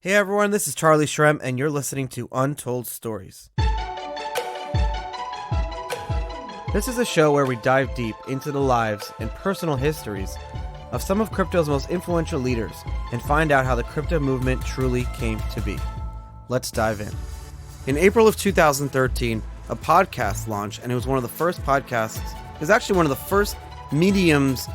Hey everyone, this is Charlie Shrem, and you're listening to Untold Stories. This is a show where we dive deep into the lives and personal histories of some of crypto's most influential leaders and find out how the crypto movement truly came to be. Let's dive in. In April of 2013, a podcast launched, and it was one of the first podcasts, it was actually one of the first mediums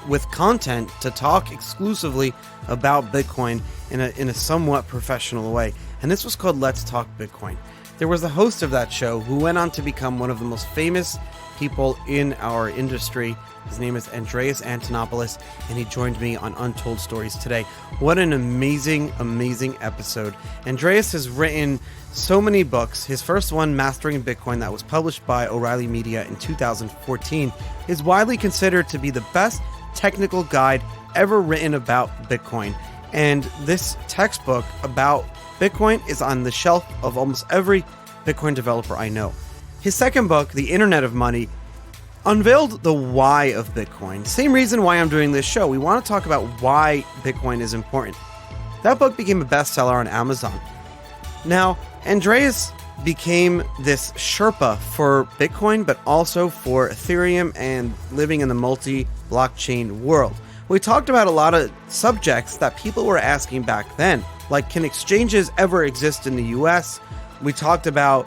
with content to talk exclusively about Bitcoin in a somewhat professional way. And this was called Let's Talk Bitcoin. There was the host of that show who went on to become one of the most famous people in our industry. His name is Andreas Antonopoulos, and he joined me on Untold Stories today. What an amazing, amazing episode. Andreas has written so many books. His first one, Mastering Bitcoin, that was published by O'Reilly Media in 2014, is widely considered to be the best technical guide ever written about Bitcoin. And this textbook about Bitcoin is on the shelf of almost every Bitcoin developer I know. His second book, The Internet of Money, unveiled the why of Bitcoin. Same reason why I'm doing this show. We want to talk about why Bitcoin is important. That book became a bestseller on Amazon. Now, Andreas became this Sherpa for Bitcoin, but also for Ethereum and living in the multi-blockchain world. We talked about a lot of subjects that people were asking back then, like can exchanges ever exist in the US? We talked about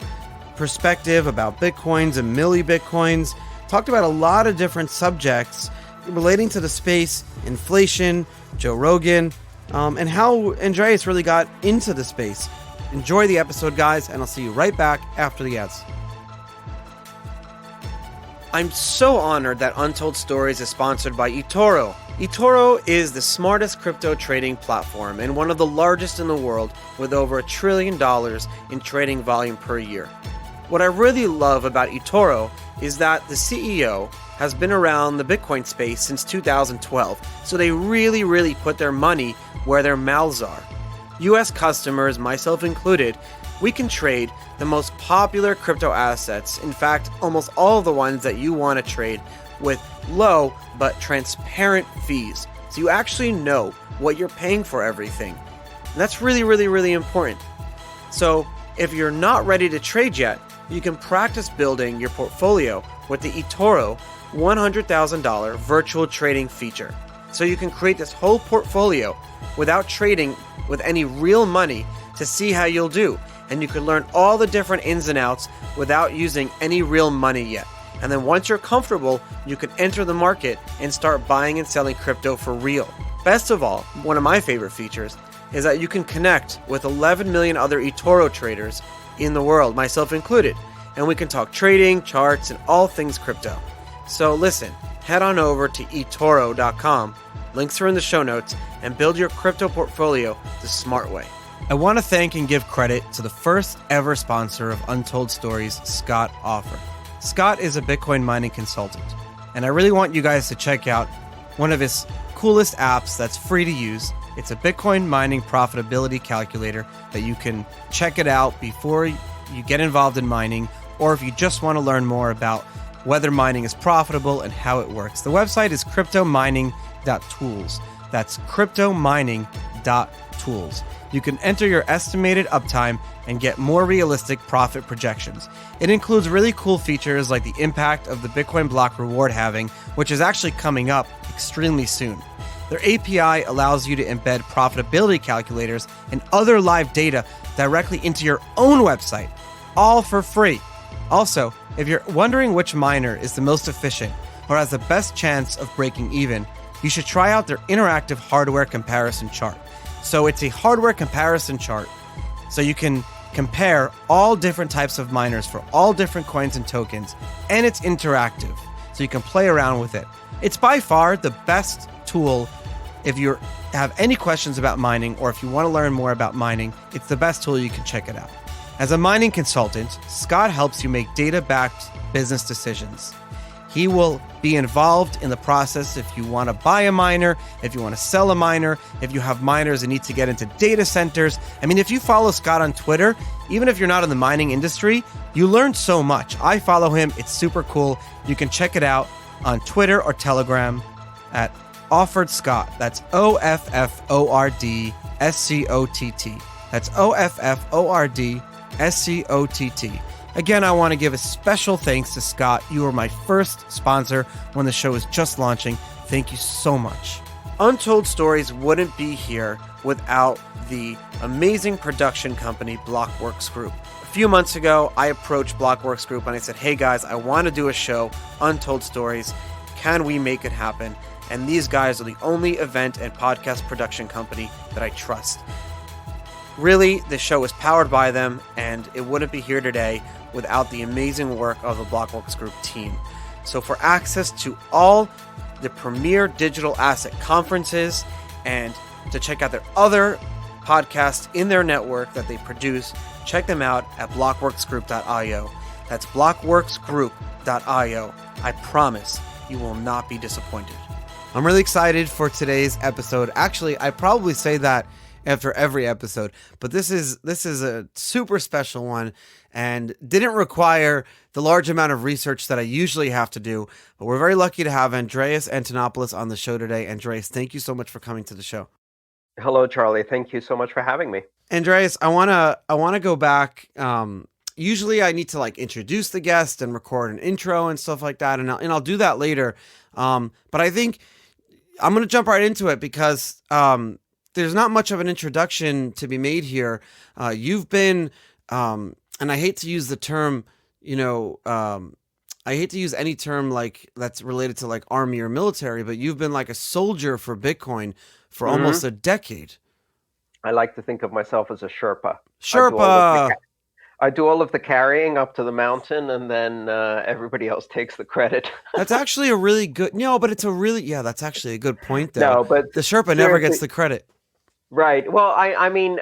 perspective about Bitcoins and milli-Bitcoins, talked about a lot of different subjects relating to the space, inflation, Joe Rogan, and how Andreas really got into the space. Enjoy the episode, guys, and I'll see you right back after the ads. I'm so honored that Untold Stories is sponsored by eToro. eToro is the smartest crypto trading platform and one of the largest in the world, with over $1 trillion in trading volume per year. What I really love about eToro is that the CEO has been around the Bitcoin space since 2012, so they really put their money where their mouths are. US customers, myself included, we can trade the most popular crypto assets, in fact, almost all of the ones that you want to trade, with low but transparent fees. So you actually know what you're paying for everything. And that's really important. So if you're not ready to trade yet, you can practice building your portfolio with the eToro $100,000 virtual trading feature. So you can create this whole portfolio without trading with any real money to see how you'll do. And you can learn all the different ins and outs without using any real money yet. And then once you're comfortable, you can enter the market and start buying and selling crypto for real. Best of all, one of my favorite features is that you can connect with 11 million other eToro traders in the world, myself included. And we can talk trading, charts, and all things crypto. So listen, head on over to eToro.com, links are in the show notes, and build your crypto portfolio the smart way. I want to thank and give credit to the first ever sponsor of Untold Stories, Scott Offer. Scott is a Bitcoin mining consultant, and I really want you guys to check out one of his coolest apps that's free to use. It's a Bitcoin mining profitability calculator that you can check it out before you get involved in mining, or if you just want to learn more about whether mining is profitable and how it works. The website is cryptomining.tools. That's cryptomining.tools. You can enter your estimated uptime and get more realistic profit projections. It includes really cool features like the impact of the Bitcoin block reward halving, which is actually coming up extremely soon. Their API allows you to embed profitability calculators and other live data directly into your own website, all for free. Also, if you're wondering which miner is the most efficient or has the best chance of breaking even, you should try out their interactive hardware comparison chart. So it's a hardware comparison chart, so you can compare all different types of miners for all different coins and tokens, and it's interactive, so you can play around with it. It's by far the best tool if you have any questions about mining, or if you want to learn more about mining. It's the best tool. You can check it out. As a mining consultant, Scott helps you make data-backed business decisions. He will be involved in the process if you want to buy a miner, if you want to sell a miner, if you have miners that need to get into data centers. I mean, if you follow Scott on Twitter, even if you're not in the mining industry, you learn so much. I follow him. It's super cool. You can check it out on Twitter or Telegram at Offered Scott. That's OFFORD That's OFFORD Again, I want to give a special thanks to Scott. You were my first sponsor when the show was just launching. Thank you so much. Untold Stories wouldn't be here without the amazing production company Blockworks Group. A few months ago, I approached Blockworks Group and I said, hey guys, I want to do a show, Untold Stories. Can we make it happen? And these guys are the only event and podcast production company that I trust. Really, the show is powered by them, and it wouldn't be here today without the amazing work of the Blockworks Group team. So for access to all the premier digital asset conferences and to check out their other podcasts in their network that they produce, check them out at blockworksgroup.io. That's blockworksgroup.io. I promise you will not be disappointed. I'm really excited for today's episode. Actually, I probably say that after every episode, but this is a super special one and didn't require the large amount of research that I usually have to do. But we're very lucky to have Andreas Antonopoulos on the show today. Andreas, thank you so much for coming to the show. Hello, Charlie. Thank you so much for having me. Andreas, I wanna go back. Usually, I need to introduce the guest and record an intro and stuff like that, and I'll do that later. But I think I'm gonna jump right into it because there's not much of an introduction to be made here. You've been, and I hate to use the term, I hate to use any term that's related to army or military, but you've been like a soldier for Bitcoin for almost a decade. I like to think of myself as a Sherpa. Sherpa! I do all of the carrying up to the mountain, and then everybody else takes the credit. That's actually a really good, that's actually a good point though. No, but the Sherpa never gets the credit. Right. Well, I mean,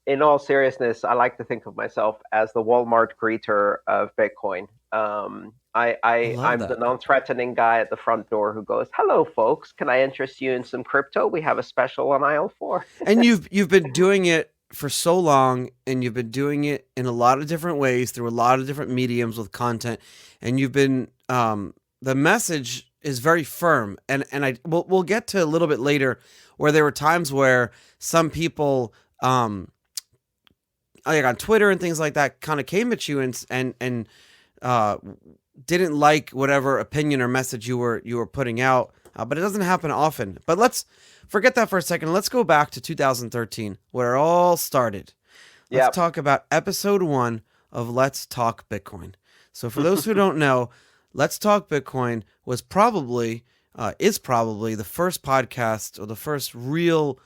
in all seriousness, I like to think of myself as the Walmart greeter of Bitcoin. I'm the non-threatening guy at the front door who goes, "Hello, folks. Can I interest you in some crypto? We have a special on aisle 4." And you've been doing it for so long, and you've been doing it in a lot of different ways through a lot of different mediums with content, and you've been the message is very firm, and we'll get to a little bit later where there were times where some people on Twitter and things like that kind of came at you and didn't like whatever opinion or message you were putting out, but it doesn't happen often. But let's forget that for a second. Let's go back to 2013 where it all started. Let's talk about episode 1 of Let's Talk Bitcoin. So for those who don't know, Let's Talk Bitcoin was is probably the first podcast or the first real,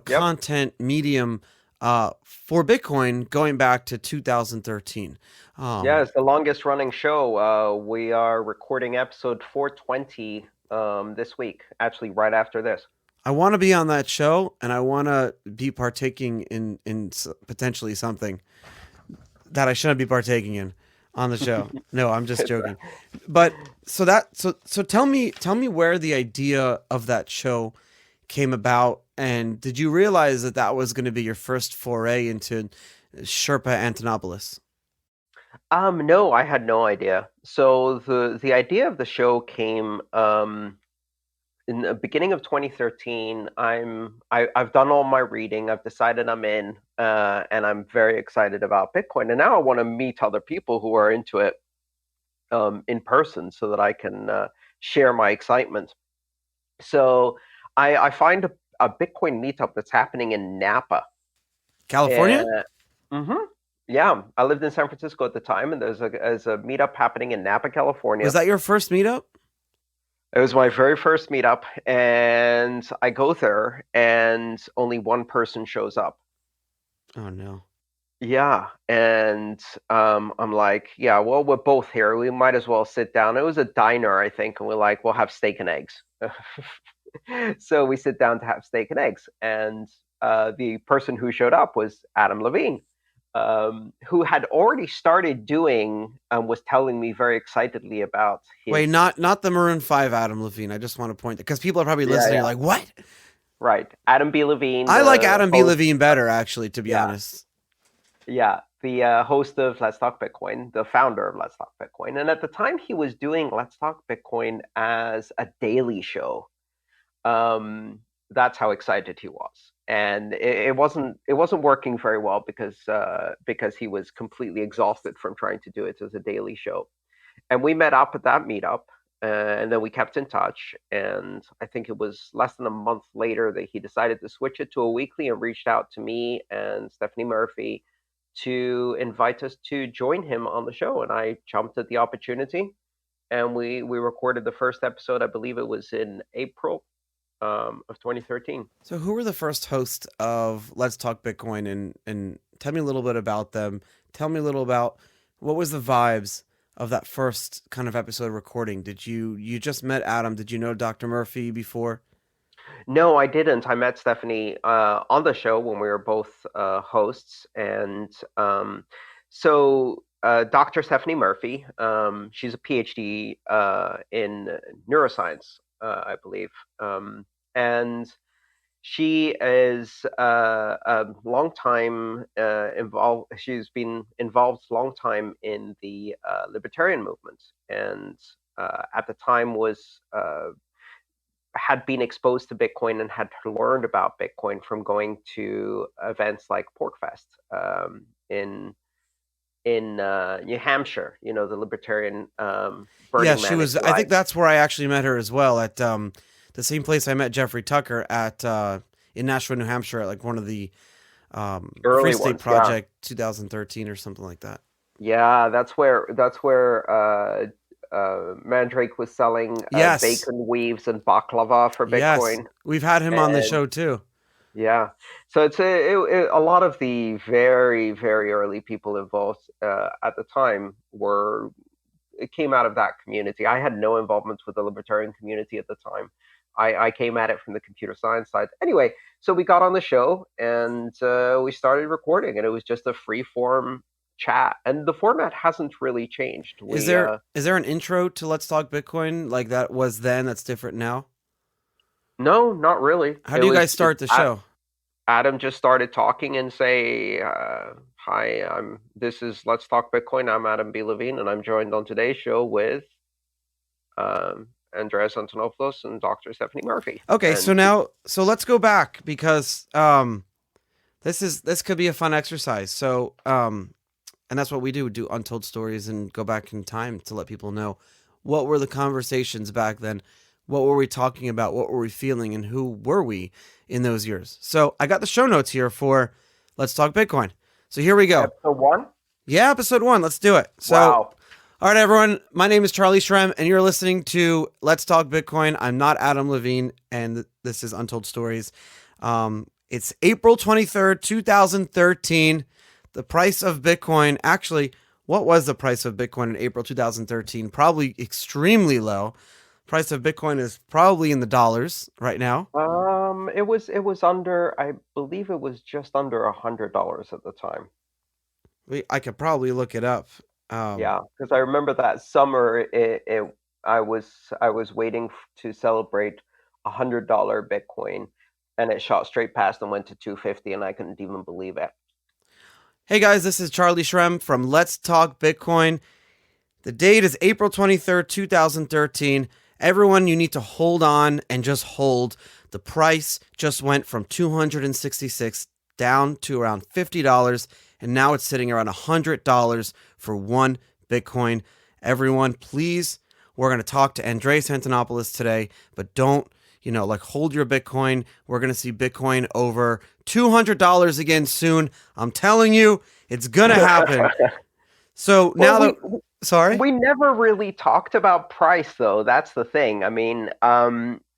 content medium for Bitcoin going back to 2013. Yeah, it's the longest running show. We are recording episode 420 this week, actually right after this. I want to be on that show, and I want to be partaking in potentially something that I shouldn't be partaking in on the show. No, I'm just joking. But so tell me where the idea of that show came about, and did you realize that was going to be your first foray into Sherpa Antonopoulos? No, I had no idea. So the idea of the show came in the beginning of 2013. I've done all my reading. I've decided I'm in, and I'm very excited about Bitcoin. And now I want to meet other people who are into it in person, so that I can share my excitement. So I find a Bitcoin meetup that's happening in Napa, California. Yeah, I lived in San Francisco at the time, and there's a meetup happening in Napa, California. Was that your first meetup? It was my very first meetup, and I go there, and only one person shows up. Oh, no. Yeah, and I'm like, yeah, well, we're both here. We might as well sit down. It was a diner, I think, and we're like, we'll have steak and eggs. So we sit down to have steak and eggs, and the person who showed up was Adam Levine, who had already started doing and was telling me very excitedly about his... Wait, not the Maroon 5 Adam Levine. I just want to point that, because people are probably listening like, what? Right. Adam B. Levine. I like Adam B. Levine better, actually, to be honest. Yeah, the host of Let's Talk Bitcoin, the founder of Let's Talk Bitcoin. And at the time, he was doing Let's Talk Bitcoin as a daily show. That's how excited he was. and it wasn't working very well because he was completely exhausted from trying to do it as a daily show. And we met up at that meetup, and then we kept in touch. And I think it was less than a month later that he decided to switch it to a weekly and reached out to me and Stephanie Murphy to invite us to join him on the show. And I jumped at the opportunity, and we recorded the first episode. I believe it was in April of 2013. So, who were the first hosts of Let's Talk Bitcoin, and tell me a little bit about them. Tell me a little about what was the vibes of that first kind of episode recording. Did you just met Adam? Did you know Dr. Murphy before? No, I didn't. I met Stephanie on the show when we were both hosts, and Dr. Stephanie Murphy, she's a PhD in neuroscience, I believe, and she is a long time involved. She's been involved long time in the libertarian movement, and at the time was had been exposed to Bitcoin and had learned about Bitcoin from going to events like PorcFest in New Hampshire. You know, the libertarian Yeah, Burning she Man, if was. you I think like. that's where I actually met her as well, at the same place I met Jeffrey Tucker at in Nashville, New Hampshire, at like one of the Free Early State ones, yeah, Project 2013 or something like that. yeah. That's where Mandrake was selling Yes, bacon weaves and baklava for yes, Bitcoin, we've had him on the and show too. yeah. So a lot of the very, very early people involved at the time were it came out of that community. I had no involvement with the libertarian community at the time. I came at it from the computer science side. Anyway, so we got on the show and we started recording, and it was just a free form chat, and the format hasn't really changed. Is We there is there an intro to Let's Talk Bitcoin like that was then that's different now? No, not really. How do you guys start the show? Adam just started talking and say, "Hi, this is Let's Talk Bitcoin. I'm Adam B. Levine, and I'm joined on today's show with Andreas Antonopoulos and Dr. Stephanie Murphy." Okay, so And now let's go back because this could be a fun exercise. So and that's what we do Untold Stories and go back in time to let people know what were the conversations back then, what were we talking about, what were we feeling, and who were we in those years. So I got the show notes here for Let's Talk Bitcoin. So here we go. episode one. Yeah, episode 1. Let's do it. So Wow. all right, everyone. My name is Charlie Shrem, and you're listening to Let's Talk Bitcoin. I'm not Adam Levine, and this is Untold Stories. It's April 23rd, 2013. The price of Bitcoin, actually, what was the price of Bitcoin in April 2013? Probably extremely low. Price of Bitcoin is probably in the dollars right now. It was under, I believe it was just under $100 at the time. I could probably look it up. Yeah, because I remember that summer, I was waiting to celebrate $100 Bitcoin, and it shot straight past and went to 250, and I couldn't even believe it. Hey guys, this is Charlie Shrem from Let's Talk Bitcoin. The date is April 23rd, 2013. Everyone, you need to hold on and just hold. The price just went from $266 down to around $50, and now it's sitting around $100 for one Bitcoin. Everyone, please, we're going to talk to Andreas Antonopoulos today, but don't, hold your Bitcoin. We're going to see Bitcoin over $200 again soon. I'm telling you, it's going to happen. So now Well, that, sorry? we never really talked about price, though. That's the thing. I mean,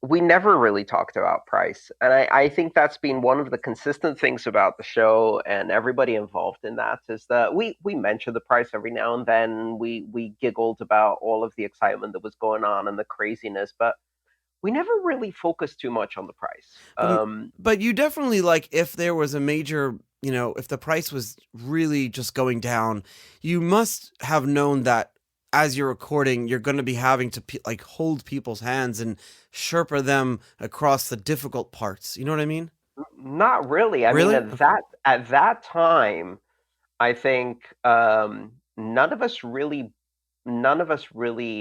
we never really talked about price. And I think that's been one of the consistent things about the show and everybody involved in that is that we mention the price every now and then. We giggled about all of the excitement that was going on and the craziness, but we never really focused too much on the price. But but you definitely, like, if there was a major, if the price was really just going down, you must have known that as you're recording, you're going to be having to like hold people's hands and sherpa them across the difficult parts. You know what I mean? Not really. I mean, Really? at Okay. that time, I think none of us really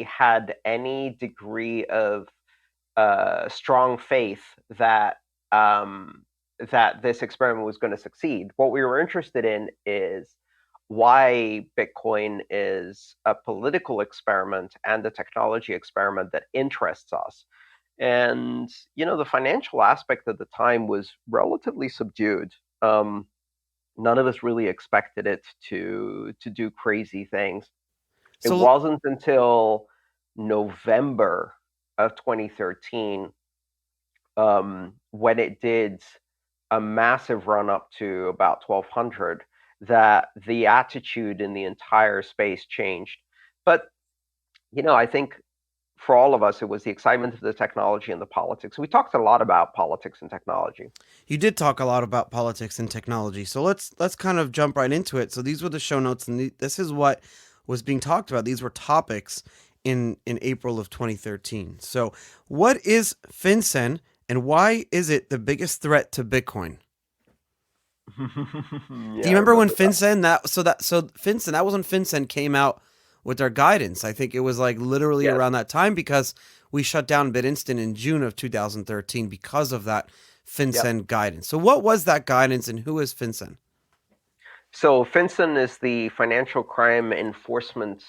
had any degree of strong faith that that this experiment was going to succeed. What we were interested in is why Bitcoin is a political experiment and a technology experiment that interests us. And the financial aspect at the time was relatively subdued. None of us really expected it to do crazy things. It So wasn't until November of 2013, when it did a massive run up to about 1200, that the attitude in the entire space changed. But I think for all of us, it was the excitement of the technology and the politics. We talked a lot about politics and technology. you did talk a lot about politics and technology. So let's kind of jump right into it. So these were the show notes, and this is what was being talked about. These were topics in April of 2013. So what is FinCEN, and why is it the biggest threat to Bitcoin? Do Yeah, you I remember when remember that. FinCEN FinCEN, that was when FinCEN came out with their guidance. I think it was like literally Yes. around that time because we shut down BitInstant in June of 2013 because of that Yep. FinCEN guidance. So what was that guidance, and who is FinCEN? So FinCEN is the Financial Crime Enforcement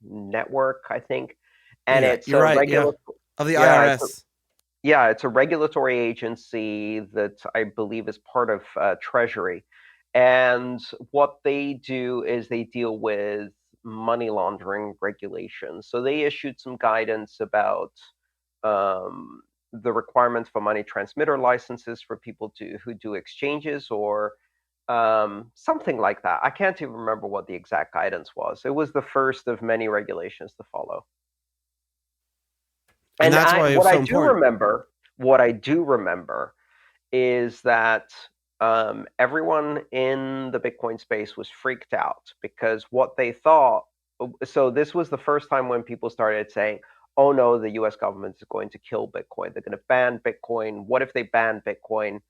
Network, I think, and Yeah, it's you're a right. Yeah, regular. of the Yeah, IRS. it's a regulatory agency that I believe is part of Treasury, and what they do is they deal with money laundering regulations. So they issued some guidance about um, the requirements for money transmitter licenses for people who do exchanges, or something like that. I can't even remember what the exact guidance was. It was the first of many regulations to follow. And And that's I why it was what I so do important. remember, what I do remember is that everyone in the Bitcoin space was freaked out because what they thought. So this was the first time when people started saying, "Oh no, the U.S. government is going to kill Bitcoin. They're going to ban Bitcoin. What if they ban Bitcoin,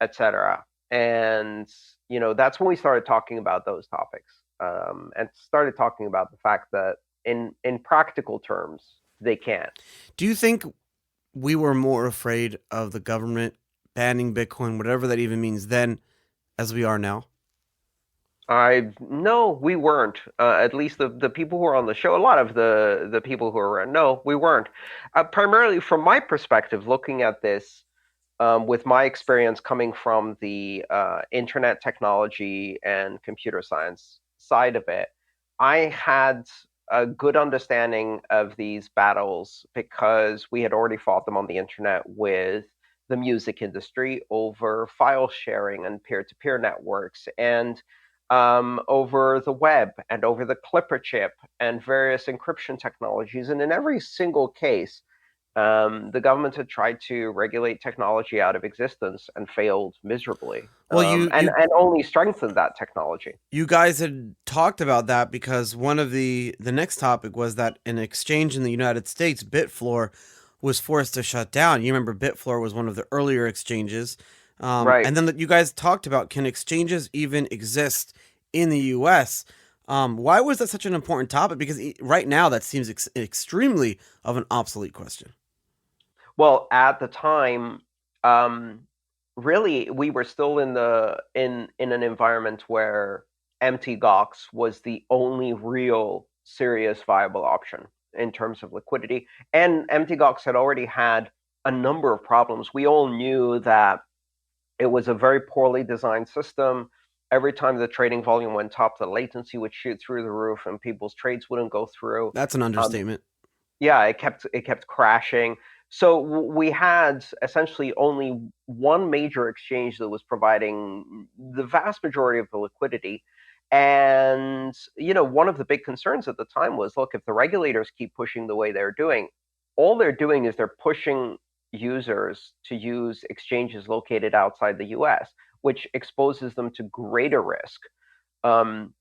etc." And that's when we started talking about those topics, and started talking about the fact that in practical terms they can't. Do you think we were more afraid of the government banning Bitcoin, whatever that even means, then as we are now? I No, we weren't. At least the people who are on the show, a lot of the people who are around, no, we weren't. Primarily from my perspective, looking at this, with my experience coming from the internet technology and computer science side of it, I had a good understanding of these battles because we had already fought them on the internet with the music industry over file sharing and peer-to-peer networks, and over the web and over the Clipper chip and various encryption technologies. And in every single case, the government had tried to regulate technology out of existence and failed miserably, Well, and only strengthened that technology. you guys had talked about that because one of the next topic was that an exchange in the United States, Bitfloor, was forced to shut down. You remember Bitfloor was one of the earlier exchanges, Right. and then you guys talked about, can exchanges even exist in the U.S.? Why was that such an important topic? Because right now that seems extremely of an obsolete question. Well, at the time, um, really, we were still in an environment where empty Gox was the only real serious viable option in terms of liquidity. And empty Gox had already had a number of problems. We all knew that it was a very poorly designed system. Every time the trading volume went up, the latency would shoot through the roof, and people's trades wouldn't go through. That's an Um, understatement. yeah, it kept crashing. So we had essentially only one major exchange that was providing the vast majority of the liquidity. And one of the big concerns at the time was, look, if the regulators keep pushing the way they're doing, all they're doing is they're pushing users to use exchanges located outside the US, which exposes them to greater risk, um,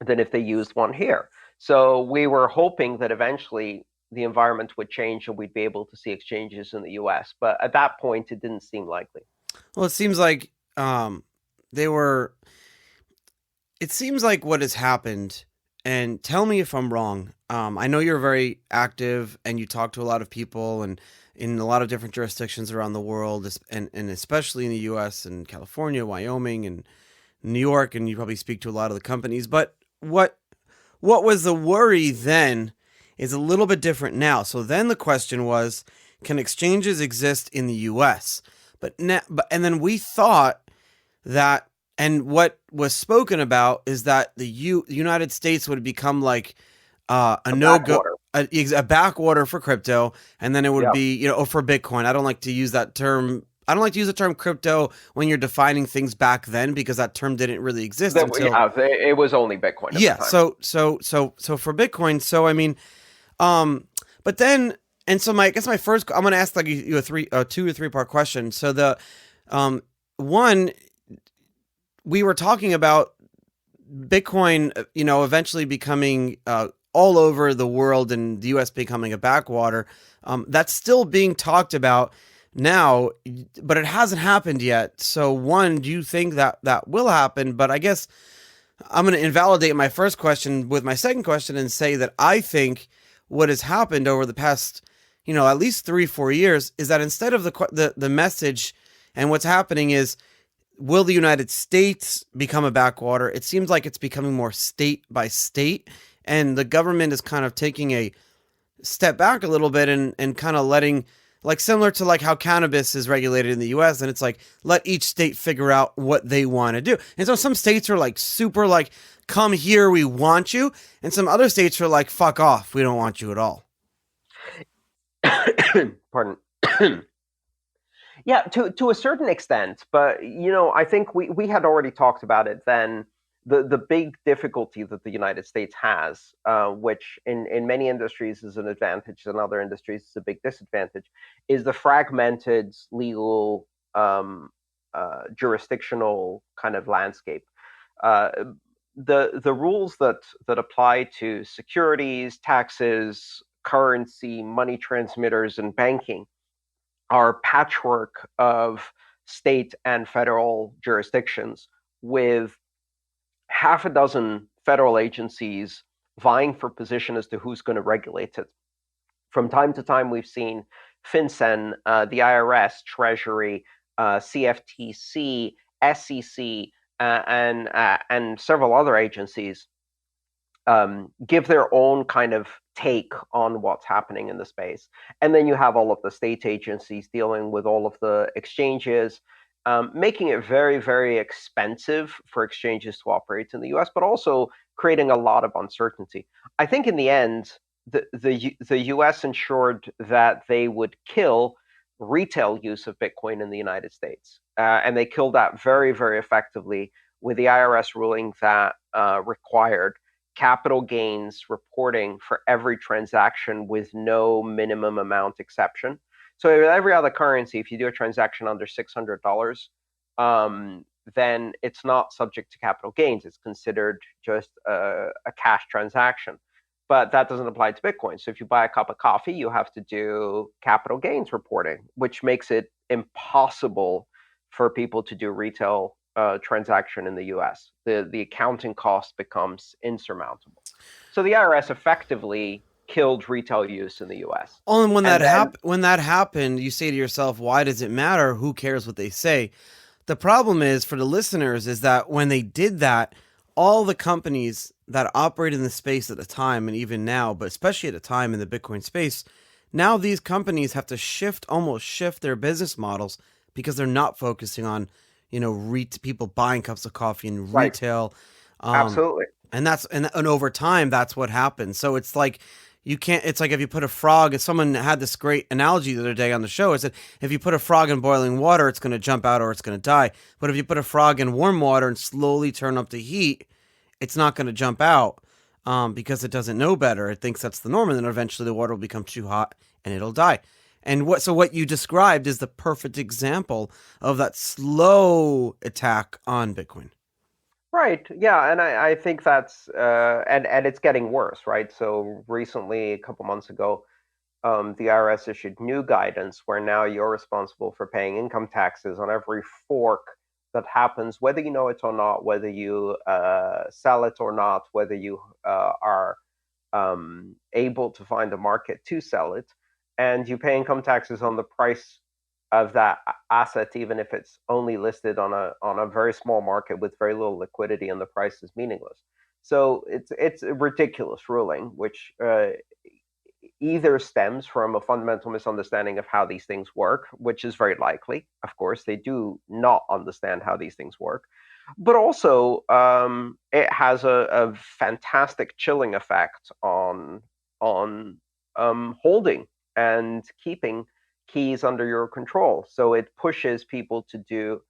than if they used one here. So we were hoping that eventually the environment would change and we'd be able to see exchanges in the US. But at that point, it didn't seem likely. Well, it seems like they were. It seems like what has happened, and tell me if I'm wrong. I know you're very active and you talk to a lot of people, and in a lot of different jurisdictions around the world, and especially in the U.S. and California, Wyoming, and New York, and you probably speak to a lot of the companies. But what was the worry then is a little bit different now. So then the question was, can exchanges exist in the U.S.? And then we thought that, and what was spoken about is that the United States would become like a A no go, backwater. a backwater for crypto, and then it would Yeah. be, or for Bitcoin. I don't like to use that term. I don't like to use the term crypto when you're defining things back then, because that term didn't really exist until, Yeah, it was only Bitcoin at the yeah. time. So for Bitcoin, so I mean, um, but then, and so I guess my first, I'm going to ask like you a 2 or 3 part question. So um, one, we were talking about Bitcoin, eventually becoming all over the world, and the U.S. becoming a backwater. That's still being talked about now, but it hasn't happened yet. So, one, do you think that that will happen? But I guess I'm going to invalidate my first question with my second question and say that I think what has happened over the past, at least 3-4 years is that instead of the message, and what's happening is, will the United States become a backwater? It seems like it's becoming more state by state, and the government is kind of taking a step back a little bit, and kind of letting, like, similar to like how cannabis is regulated in the US, and it's like, let each state figure out what they want to do. And so some states are like super like, come here, we want you, and some other states are like, fuck off, we don't want you at all. Pardon. Yeah, to a certain extent, but I think we had already talked about it then. The big difficulty that the United States has, which in many industries is an advantage, in other industries is a big disadvantage, is the fragmented legal, jurisdictional kind of landscape. Uh, the rules that apply to securities, taxes, currency, money transmitters, and banking are patchwork of state and federal jurisdictions, with half a dozen federal agencies vying for position as to who's going to regulate it. From time to time, we've seen FinCEN, the IRS, Treasury, CFTC, SEC, and several other agencies give their own kind of take on what's happening in the space. And then you have all of the state agencies dealing with all of the exchanges, making it very, very expensive for exchanges to operate in the US, but also creating a lot of uncertainty. I think in the end, the US ensured that they would kill retail use of Bitcoin in the United States. And they killed that very, very effectively with the IRS ruling that required capital gains reporting for every transaction with no minimum amount exception. So every other currency, if you do a transaction under $600, then it's not subject to capital gains. It's considered just a cash transaction. But that doesn't apply to Bitcoin. So if you buy a cup of coffee, you have to do capital gains reporting, which makes it impossible for people to do retail transaction in the US. The accounting cost becomes insurmountable. So the IRS effectively killed retail use in the US. Oh, and And then when that happened, you say to yourself, why does it matter? Who cares what they say? The problem is, for the listeners, is that when they did that, all the companies that operated in the space at the time, and even now, but especially at the time in the Bitcoin space, now these companies have to almost shift their business models, because they're not focusing on, people buying cups of coffee in right, retail. Um, absolutely. and over time, that's what happens. So it's like, you can't, it's like if you put a frog, if someone had this great analogy the other day on the show, is that if you put a frog in boiling water, it's going to jump out or it's going to die. But if you put a frog in warm water and slowly turn up the heat, it's not going to jump out, because it doesn't know better. It thinks that's the norm, and then eventually the water will become too hot and it'll die. And what you described is the perfect example of that slow attack on Bitcoin. Right. Yeah, and I think that's and it's getting worse, right? So recently, a couple months ago, the IRS issued new guidance where now you're responsible for paying income taxes on every fork that happens, whether you know it or not, whether you sell it or not, whether you are able to find a market to sell it. and you pay income taxes on the price of that asset, even if it's only listed on a very small market with very little liquidity, and the price is meaningless. So it's a ridiculous ruling, which either stems from a fundamental misunderstanding of how these things work, which is very likely. Of course, they do not understand how these things work, but also it has a fantastic chilling effect on holding and keeping keys under your control. So it pushes people to do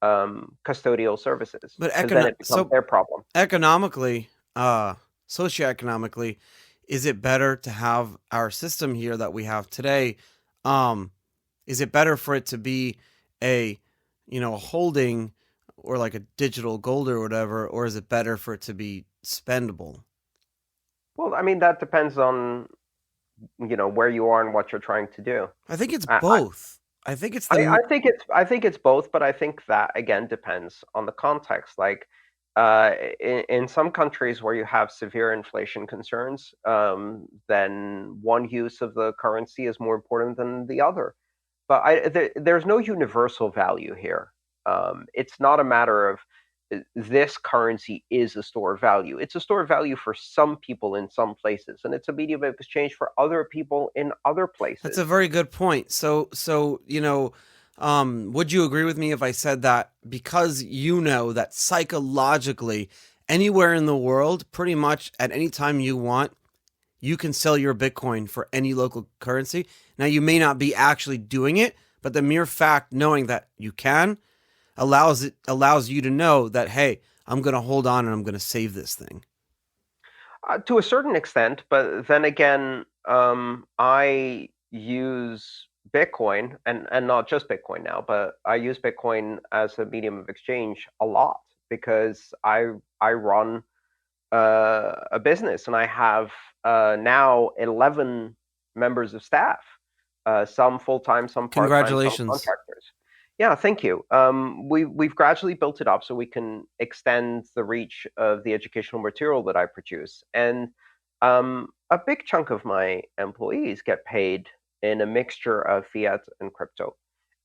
custodial services But because then it becomes their problem. economically, socioeconomically, is it better to have our system here that we have today? Um, is it better for it to be a, a holding or like a digital gold or whatever, or is it better for it to be spendable? Well, I mean that depends on where you are and what you're trying to do. I think it's I, both. I think it's I, the I think it's both, but I think that again depends on the context. Like in some countries where you have severe inflation concerns, then one use of the currency is more important than the other. But there's no universal value here. It's not a matter of this currency is a store of value. It's a store of value for some people in some places, and it's a medium of exchange for other people in other That's a places. very good point. Would you agree with me if I said that because that psychologically, anywhere in the world, pretty much at any time you want, you can sell your Bitcoin for any local currency? Now, you may not be actually doing it, but the mere fact knowing that you can allows you to know that, hey, I'm going to hold on and I'm going to save this thing. To a certain extent, but then again, I use Bitcoin and not just Bitcoin now, but I use Bitcoin as a medium of exchange a lot because I run a business and I have now 11 members of staff, some full time, some part time, some Congratulations. contractors. Yeah, thank you. We've gradually built it up so we can extend the reach of the educational material that I produce. And a big chunk of my employees get paid in a mixture of fiat and crypto.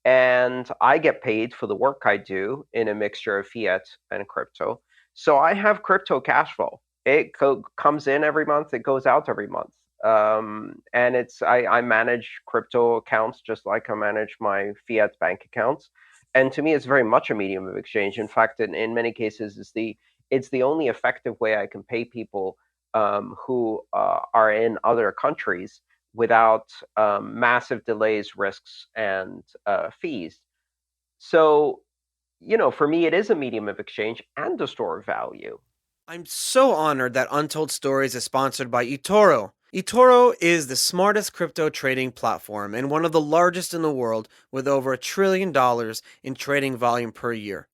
And I get paid for the work I do in a mixture of fiat and crypto. So I have crypto cash flow. It comes in every month, it goes out every month. And I manage crypto accounts just like I manage my fiat bank accounts. And to me, it's very much a medium of exchange. In fact, in many cases, it's the only effective way I can pay people who are in other countries without massive delays, risks, and fees. So, for me, it is a medium of exchange and a store of value. I'm so honored that Untold Stories is sponsored by eToro. eToro is the smartest crypto trading platform and one of the largest in the world with over $1 trillion in trading volume per year.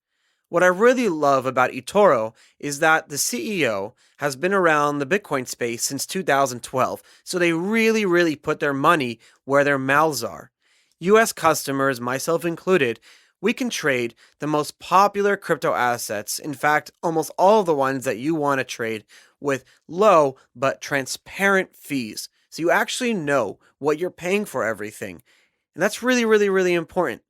What I really love about eToro is that the CEO has been around the Bitcoin space since 2012, so they really, really put their money where their mouths are. US customers, myself included, we can trade the most popular crypto assets, in fact, almost all of the ones that you want to trade, with low but transparent fees. So you actually know what you're paying for everything. And that's really, really, really important.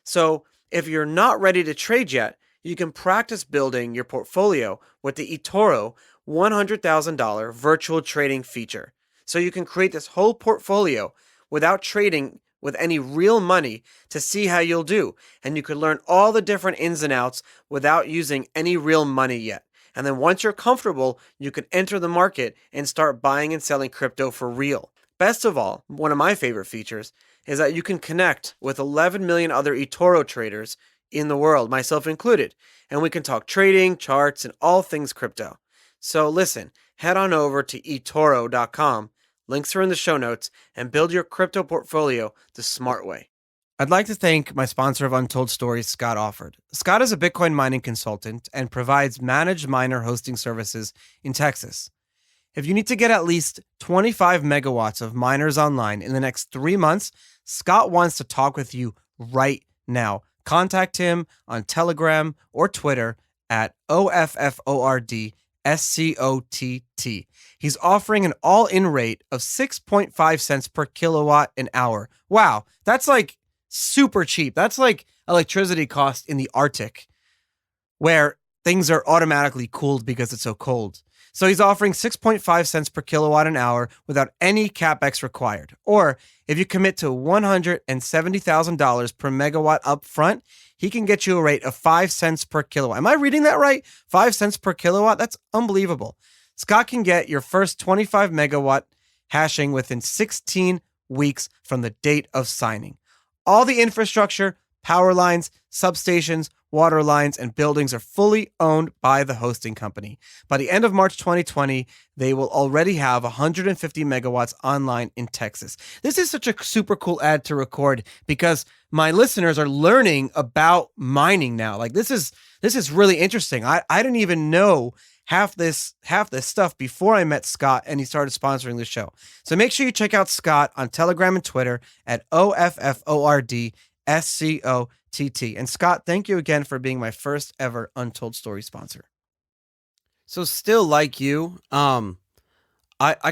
So if you're not ready to trade yet, you can practice building your portfolio with the eToro $100,000 virtual trading feature. So you can create this whole portfolio without trading with any real money to see how you'll do. And you can learn all the different ins and outs without using any real money yet. And then once you're comfortable, you can enter the market and start buying and selling crypto for real. Best of all, one of my favorite features is that you can connect with 11 million other eToro traders in the world, myself included, and we can talk trading, charts, and all things crypto. So listen, head on over to eToro.com, links are in the show notes, and build your crypto portfolio the smart way. I'd like to thank my sponsor of Untold Stories, Scott Offord. Scott is a Bitcoin mining consultant and provides managed miner hosting services in Texas. If you need to get at least 25 megawatts of miners online in the next 3 months, Scott wants to talk with you right now. Contact him on Telegram or Twitter at OFFORD SCOTT. He's offering an all-in rate of 6.5 cents per kilowatt an hour. Wow, that's like super cheap. That's like electricity cost in the Arctic, where things are automatically cooled because it's so cold. So he's offering 6.5 cents per kilowatt an hour without any capex required. Or if you commit to $170,000 per megawatt up front, he can get you a rate of 5 cents per kilowatt. Am I reading that right? 5 cents per kilowatt? That's unbelievable. Scott can get your first 25 megawatt hashing within 16 weeks from the date of signing. All the infrastructure, power lines, substations, water lines, and buildings are fully owned by the hosting company. By the end of March 2020, they will already have 150 megawatts online in Texas. This is such a super cool ad to record because my listeners are learning about mining now. Like this is really interesting. I didn't even know half this stuff before I met Scott and he started sponsoring the show. So make sure you check out Scott on Telegram and Twitter at OFFORDSCOTT. And Scott, thank you again for being my first ever Untold Stories sponsor. So still like you, I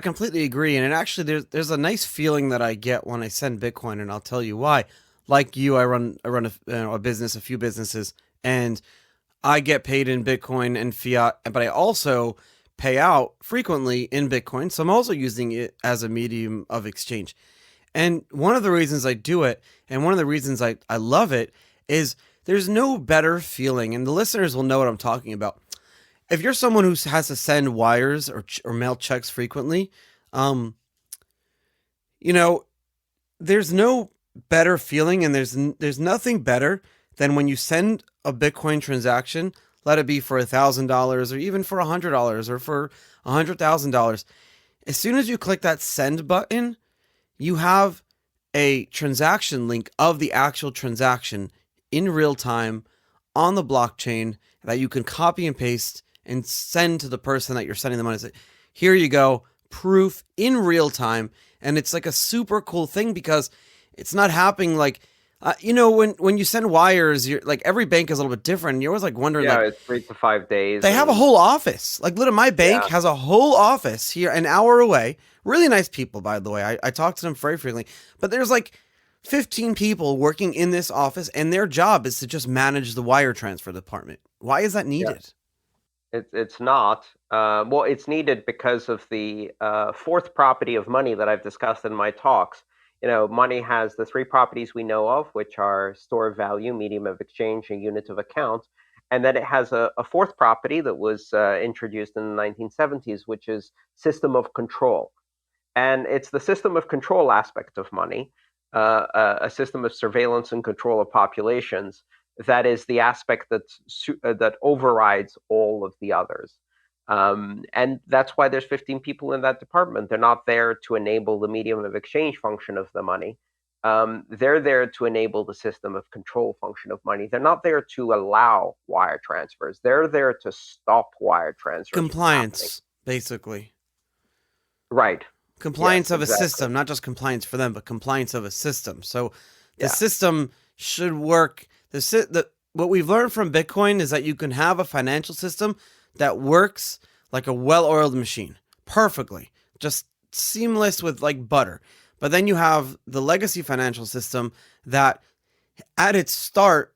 completely agree. And it actually, there's a nice feeling that I get when I send Bitcoin, and I'll tell you why. Like you, I run a business, a few businesses, and I get paid in Bitcoin and fiat, but I also pay out frequently in Bitcoin. So I'm also using it as a medium of exchange. And one of the reasons I do it, and one of the reasons I love it, is there's no better feeling, and the listeners will know what I'm talking about. If you're someone who has to send wires or mail checks frequently, there's no better feeling, and there's nothing better than when you send a Bitcoin transaction, let it be for $1,000 or even for $100 or for $100,000. As soon as you click that send button, you have a transaction link of the actual transaction in real time on the blockchain that you can copy and paste and send to the person that you're sending the money. Say, here you go, proof in real time. And it's like a super cool thing because it's not happening like, when you send wires, you're like every bank is a little bit different. And you're always like wondering, Yeah, like, it's 3 to 5 days. they have a whole office. Like, literally, my bank has a whole office here an hour away. Really nice people, by the way. I talk to them very frequently. But there's like 15 people working in this office, and their job is to just manage the wire transfer department. Why is that needed? It's not. Well, it's needed because of the fourth property of money that I've discussed in my talks. Money has the three properties we know of, which are store of value, medium of exchange, and unit of account. And then it has a fourth property that was introduced in the 1970s, which is system of control. And it's the system of control aspect of money, a system of surveillance and control of populations that is the aspect that overrides all of the others. And that's why there's 15 people in that department. They're not there to enable the medium of exchange function of the money. They're there to enable the system of control function of money. They're not there to allow wire transfers. They're there to stop wire transfers. Compliance, basically. Right. Compliance of a system, not just compliance for them, but compliance of a system. So the system should work. What we've learned from Bitcoin is that you can have a financial system that works like a well-oiled machine perfectly, just seamless with like butter. But then you have the legacy financial system that at its start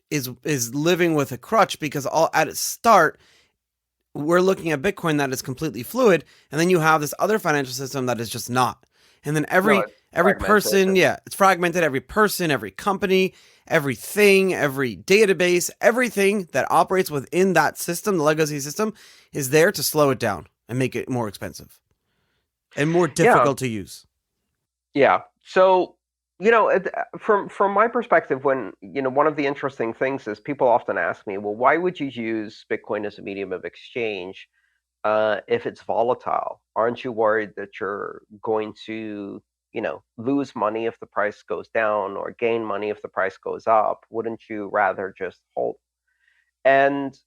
is living with a crutch because at its start, we're looking at Bitcoin that is completely fluid, and then you have this other financial system that is just not. And then every person, it's fragmented. Every person, every company, everything, every database, everything that operates within that system, the legacy system, is there to slow it down and make it more expensive and more difficult to use. Yeah. So, from my perspective, when, one of the interesting things is people often ask me, well, why would you use Bitcoin as a medium of exchange if it's volatile? Aren't you worried that you're going to, lose money if the price goes down or gain money if the price goes up? Wouldn't you rather just hold? And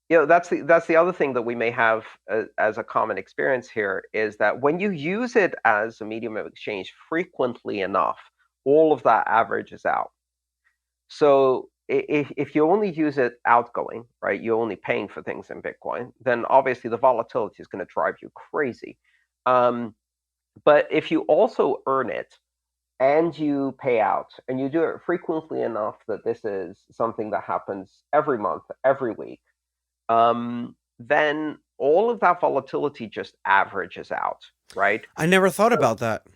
that's the other thing that we may have as a common experience here is that when you use it as a medium of exchange frequently enough, all of that averages out. So if you only use it outgoing, right, you're only paying for things in Bitcoin, then obviously the volatility is going to drive you crazy. Um, but if you also earn it and you pay out and you do it frequently enough that this is something that happens every month, every week, then all of that volatility just averages out, right? I never thought So, about that.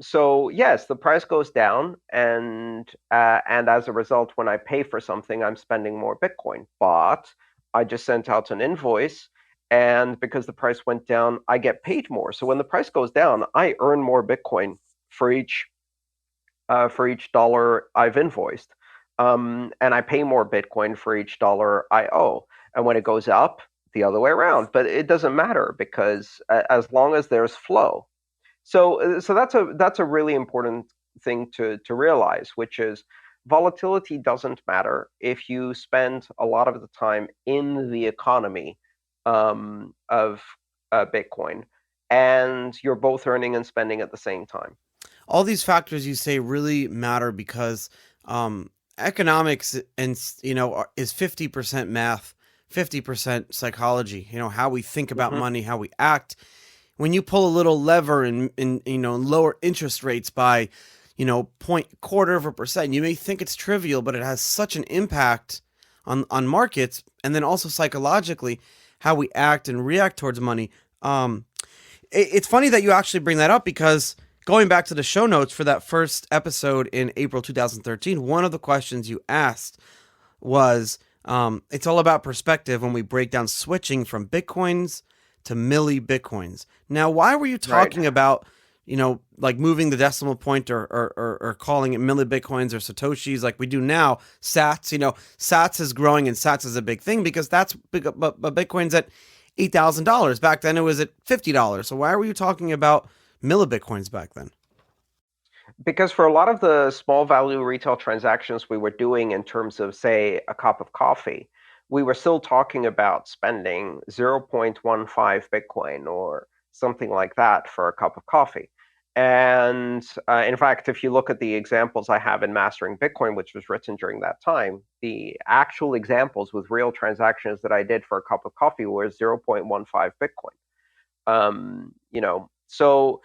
so yes, the price goes down, and as a result, when I pay for something, I'm spending more Bitcoin. But I just sent out an invoice, and because the price went down, I get paid more. So when the price goes down, I earn more Bitcoin for each dollar I've invoiced, and I pay more Bitcoin for each dollar I owe. And when it goes up, the other way around. But it doesn't matter because as long as there's flow, so that's a really important thing to realize, which is volatility doesn't matter if you spend a lot of the time in the economy of Bitcoin, and you're both earning and spending at the same time. All these factors you say really matter because economics is 50% math, 50% psychology. How we think about Hmm. money, how we act. When you pull a little lever and lower interest rates by point quarter of a percent, you may think it's trivial, but it has such an impact on markets, and then also psychologically how we act and react towards money. It's funny that you actually bring that up because going back to the show notes for that first episode in April 2013, one of the questions you asked was it's all about perspective when we break down switching from Bitcoins to milli Bitcoins. Now, why were you Right. talking about, like moving the decimal point or calling it milli Bitcoins or Satoshis like we do now? Sats, Sats is growing and Sats is a big thing because that's big, but Bitcoin's at $8,000. Back then it was at $50. So why were you talking about millibitcoins back then? Because for a lot of the small value retail transactions we were doing in terms of, say, a cup of coffee, we were still talking about spending 0.15 Bitcoin or something like that for a cup of coffee. And in fact, if you look at the examples I have in Mastering Bitcoin, which was written during that time, the actual examples with real transactions that I did for a cup of coffee were 0.15 Bitcoin. So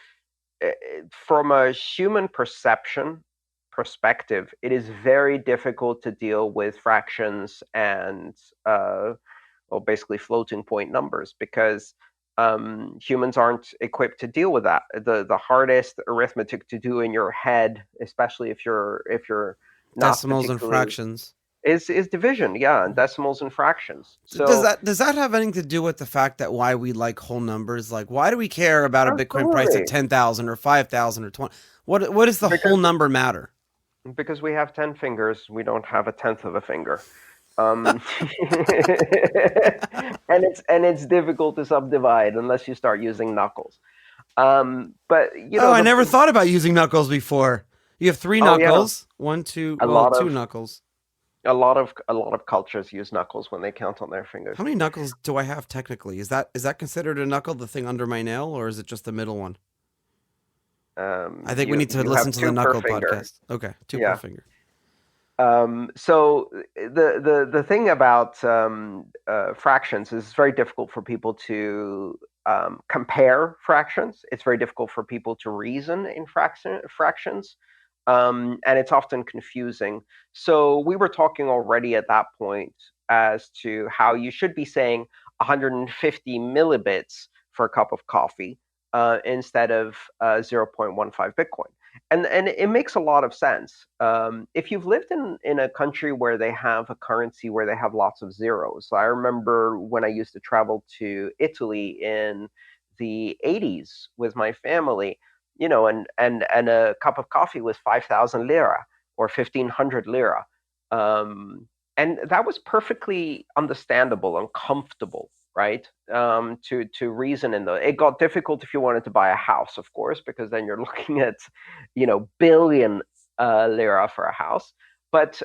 from a human perception perspective, it is very difficult to deal with fractions and well, basically floating point numbers because humans aren't equipped to deal with that. The hardest arithmetic to do in your head, especially if you're not Decimals and particularly, fractions. is division, yeah, and decimals and fractions. Does So that have anything to do with the fact that why we like whole numbers? Like, why do we care about a Bitcoin price at absolutely, 10,000 or 5,000 or 20? What does the whole because number matter? because we have 10 fingers, we don't have a tenth of a finger. Um, and it's difficult to subdivide unless you start using knuckles. But Oh, I never thought about using knuckles before. You have three oh yeah, knuckles. One, two, a well, lot two of knuckles. a lot of cultures use knuckles when they count on their How fingers. many knuckles do I have technically? Is that considered a knuckle, the thing under my nail, or is it just the middle one? I think we You need to you listen have to the two per knuckle finger. podcast. Okay, two per Yeah. finger. So the thing about fractions is it's very difficult for people to compare fractions. It's very difficult for people to reason in fractions, and it's often confusing. So we were talking already at that point as to how you should be saying 150 millibits for a cup of coffee instead of 0.15 Bitcoin, and it makes a lot of sense. If you've lived in a country where they have a currency where they have lots of zeros, I remember when I used to travel to Italy in the 80s with my family, and a cup of coffee was 5,000 lira or 1,500 lira. And that was perfectly understandable and comfortable, right? To reason in the. It got difficult if you wanted to buy a house, of course, because then you're looking at, billion lira for a house. But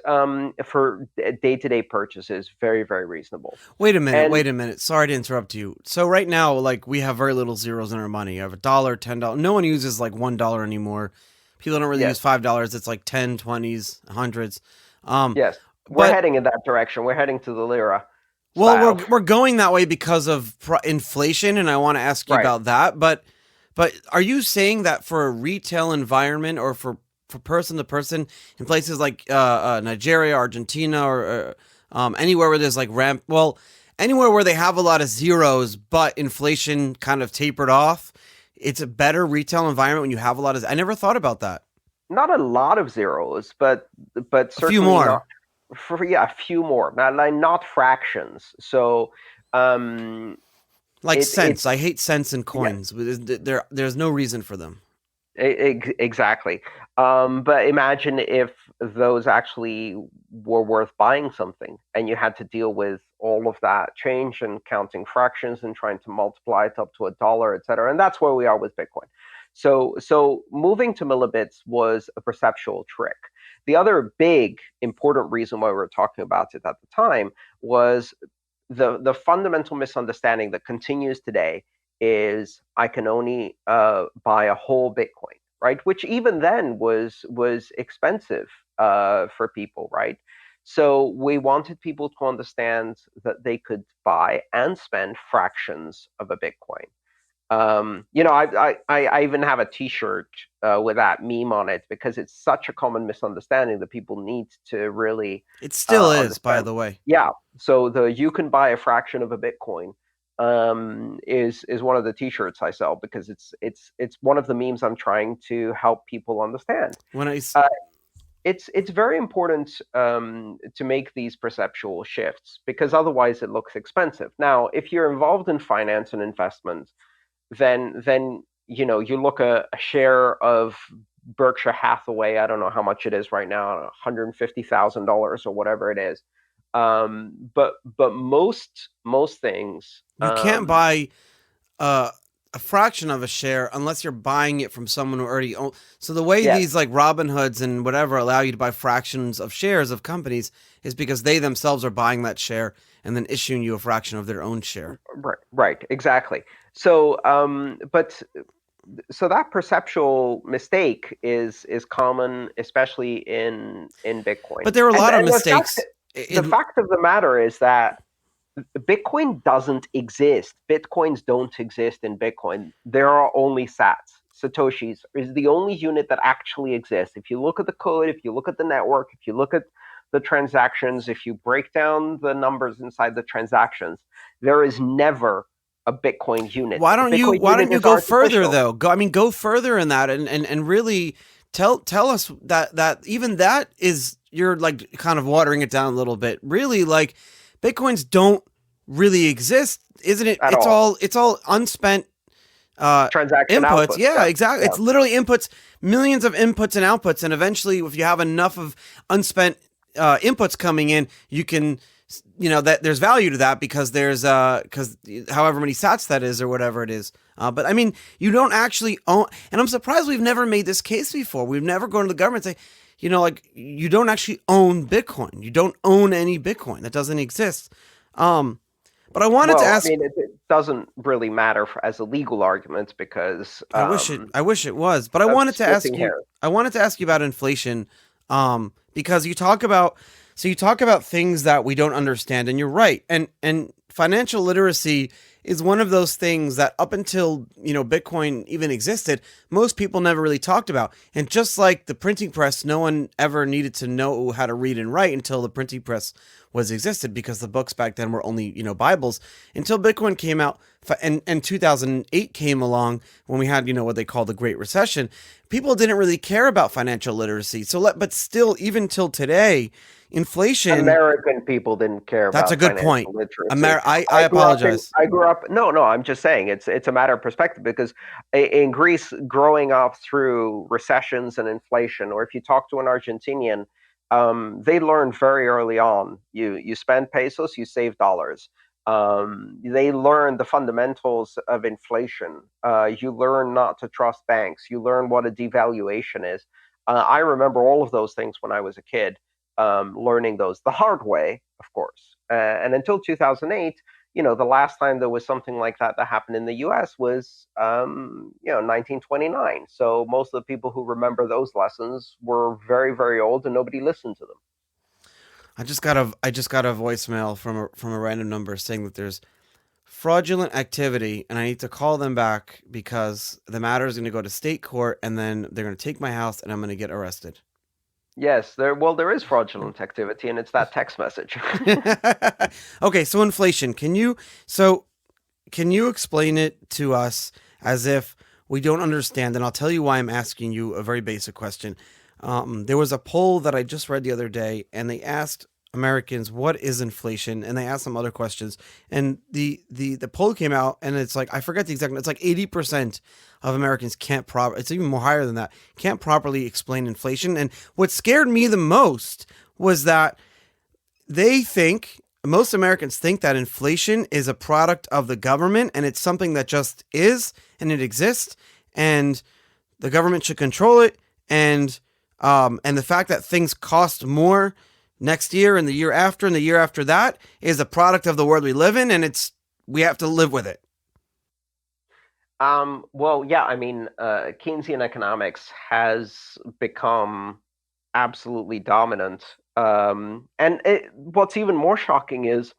for day-to-day purchases, very, very reasonable. Wait a minute, And wait a minute. Sorry to interrupt you. So right now, like we have very little zeros in our money. You have a dollar, $10. No one uses like $1 anymore. People don't really use yes, $5. It's like 10, 20s, hundreds. Um, yes. We're But heading in that direction. We're heading to the lira well, style. we're going that way because of inflation, and I want to ask you Right. about that. But are you saying that for a retail environment or for person to person in places like Nigeria, Argentina, or anywhere where there's like anywhere where they have a lot of zeros, but inflation kind of tapered off, it's a better retail environment when you have a lot of. I never thought about that. Not a lot of zeros, but A few certainly not more, for yeah, a few more. Not fractions. So um, like it's cents. I hate cents and yeah. coins. There's no reason for them. Exactly. But imagine if those actually were worth buying something and you had to deal with all of that change and counting fractions and trying to multiply it up to a dollar, et cetera. And that's where we are with Bitcoin. So moving to millibits was a perceptual trick. The other big important reason why we were talking about it at the time was the fundamental misunderstanding that continues today is I can only buy a whole Bitcoin, right? Which even then was expensive for people, right? So we wanted people to understand that they could buy and spend fractions of a Bitcoin. I even have a T-shirt with that meme on it because it's such a common misunderstanding that people need to really It still is, by understand. the way. Yeah, so the you can buy a fraction of a Bitcoin is one of the T-shirts I sell because it's one of the memes I'm trying to help people understand. When I Uh, it's very important to make these perceptual shifts because otherwise it looks expensive. Now, if you're involved in finance and investment, then you look a share of Berkshire Hathaway. I don't know how much it is right now, $150,000 or whatever it is. But most things, You can't buy uh, a fraction of a share unless you're buying it from someone who already owns. So the way yes, these like Robin Hoods and whatever allow you to buy fractions of shares of companies is because they themselves are buying that share and then issuing you a fraction of their own share. right, exactly. But so that perceptual mistake is common, especially in Bitcoin. But there are a And lot of and mistakes. the fact of the matter is that Bitcoin doesn't exist. Bitcoins don't exist in Bitcoin. There are only sats. Satoshis is the only unit that actually exists. If you look at the code, if you look at the network, if you look at the transactions, if you break down the numbers inside the transactions, there is never a Bitcoin unit. Why A don't you Bitcoin why unit don't you is go further artificial. though? Go further in that and really tell us that even that is you're like kind of watering it down a little bit. Really, like Bitcoins don't really exist, isn't it? At It's all unspent uh transaction inputs. outputs. Yeah, Yeah, exactly. yeah. It's literally inputs, millions of inputs and outputs, and eventually if you have enough of unspent inputs coming in, you can that there's value to that because there's because however many sats that is or whatever it is. But I mean, you don't actually own, and I'm surprised we've never made this case before. We've never gone to the government and say, like you don't actually own Bitcoin. You don't own any Bitcoin. That doesn't exist. Um, but I wanted to Well, I ask. mean, it doesn't really matter as a legal argument because I wish it was, but I that's wanted to ask splitting you. hairs. I wanted to ask you about inflation, because you talk about things that we don't understand, and you're right. And financial literacy is one of those things that up until Bitcoin even existed, most people never really talked about. And just like the printing press, no one ever needed to know how to read and write until the printing press was existed because the books back then were only Bibles until Bitcoin came out and 2008 came along when we had what they call the Great Recession. People didn't really care about financial literacy. But still, even till today, inflation. American people didn't care That's a about good point. financial literacy. I I grew up in. apologize. I grew up. No, I'm just saying it's a matter of perspective because in Greece, growing up through recessions and inflation, or if you talk to an Argentinian, they learned very early on. You spend pesos, you save dollars. They learn the fundamentals of inflation. You learn not to trust banks. You learn what a devaluation is. I remember all of those things when I was a kid, learning those the hard way, of course. And until 2008, the last time there was something like that happened in the U.S. was, 1929. So most of the people who remember those lessons were very, very old, and nobody listened to them. I just got a voicemail from a random number saying that there's fraudulent activity and I need to call them back because the matter is going to go to state court and then they're going to take my house and I'm going to get arrested. Yes, there is fraudulent activity, and it's that text message. Okay, so inflation. So can you explain it to us as if we don't understand? And I'll tell you why I'm asking you a very basic question. There was a poll that I just read the other day, and they asked Americans what is inflation, and they asked some other questions. And the poll came out, and it's like I forget the exact. It's like 80% of Americans can't It's even more higher than that. Can't properly explain inflation. And what scared me the most was that they think most Americans think that inflation is a product of the government and it's something that just is and it exists and the government should control it and the fact that things cost more next year and the year after and the year after that is a product of the world we live in and it's we have to live with it. Well, yeah, I mean, Keynesian economics has become absolutely dominant. What's even more shocking is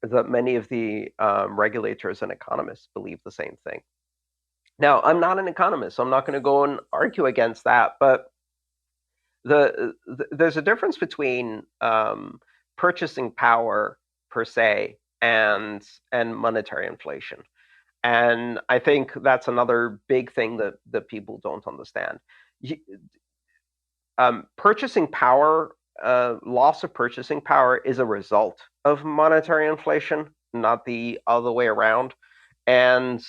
that many of the regulators and economists believe the same thing. Now, I'm not an economist, so I'm not going to go and argue against that. But there's a difference between purchasing power per se and monetary inflation. And I think that's another big thing that people don't understand. Purchasing power, loss of purchasing power is a result of monetary inflation, not the other way around. And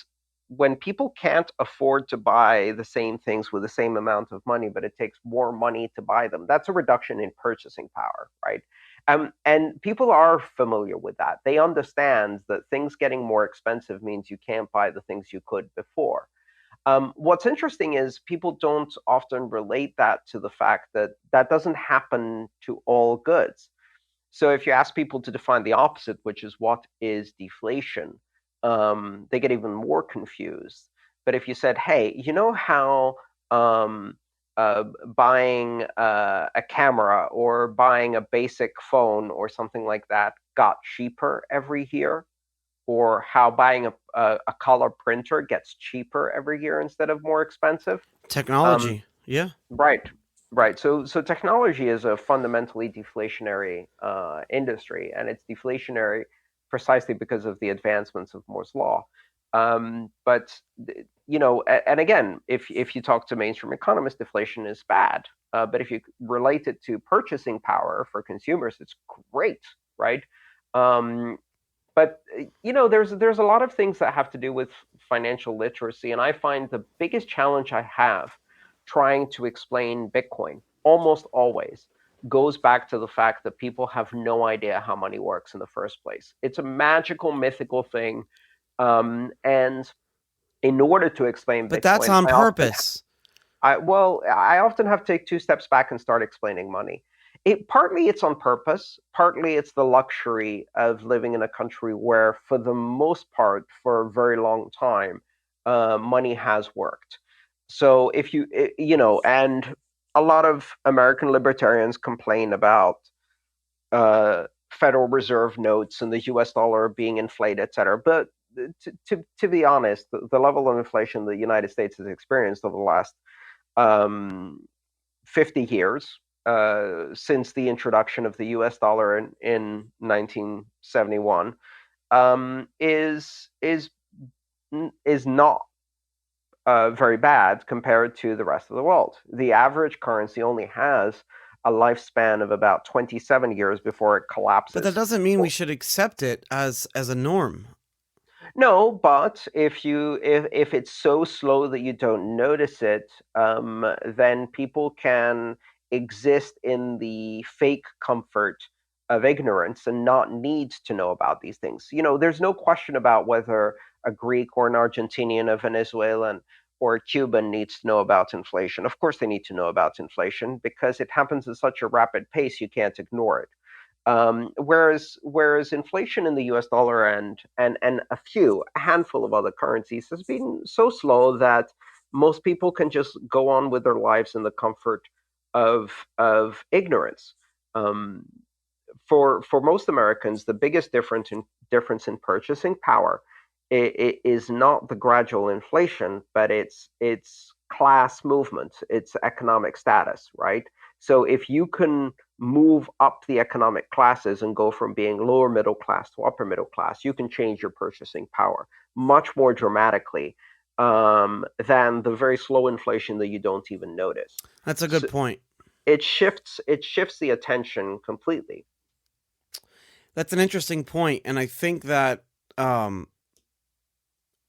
when people can't afford to buy the same things with the same amount of money, but it takes more money to buy them, that's a reduction in purchasing power, right? And people are familiar with that. They understand that things getting more expensive means you can't buy the things you could before. What's interesting is people don't often relate that to the fact that that doesn't happen to all goods. So if you ask people to define the opposite, which is what is deflation, they get even more confused. But if you said, hey, you know how buying a camera or buying a basic phone or something like that got cheaper every year? Or how buying a color printer gets cheaper every year instead of more expensive? Um, Technology. Yeah. right, right. So technology is a fundamentally deflationary industry, and it's deflationary precisely because of the advancements of Moore's law. But and again, if you talk to mainstream economists, deflation is bad. But if you relate it to purchasing power for consumers, it's great, right? Um, but there's a lot of things that have to do with financial literacy, and I find the biggest challenge I have trying to explain Bitcoin almost always goes back to the fact that people have no idea how money works in the first place. It's a magical, mythical thing, and in order to explain But that's Bitcoin, on purpose. I often have to take two steps back and start explaining money. Partly it's on purpose, partly it's the luxury of living in a country where, for the most part, for a very long time, money has worked. So if and a lot of American libertarians complain about Federal Reserve notes and the U.S. dollar being inflated, et cetera. But to be honest, the level of inflation the United States has experienced over the last um, 50 years since the introduction of the US dollar in 1971 is not very bad compared to the rest of the world. The average currency only has a lifespan of about 27 years before it But that collapses. doesn't mean we should accept it as a norm. No, but if it's so slow that you don't notice it, then people can exist in the fake comfort of ignorance and not need to know about these things. There's no question about whether a Greek or an Argentinian, a Venezuelan or a Cuban needs to know about inflation. Of course, they need to know about inflation because it happens at such a rapid pace you can't ignore it. Whereas inflation in the U.S. dollar and a handful of other currencies has been so slow that most people can just go on with their lives in the comfort of ignorance. Um, for most Americans, the biggest difference in purchasing power is not the gradual inflation, but it's class movement, it's economic status, right? So if you can move up the economic classes and go from being lower middle class to upper middle class, you can change your purchasing power much more dramatically than the very slow inflation that you don't even notice. That's a good So point. it shifts the attention completely. That's an interesting point, and I think that um,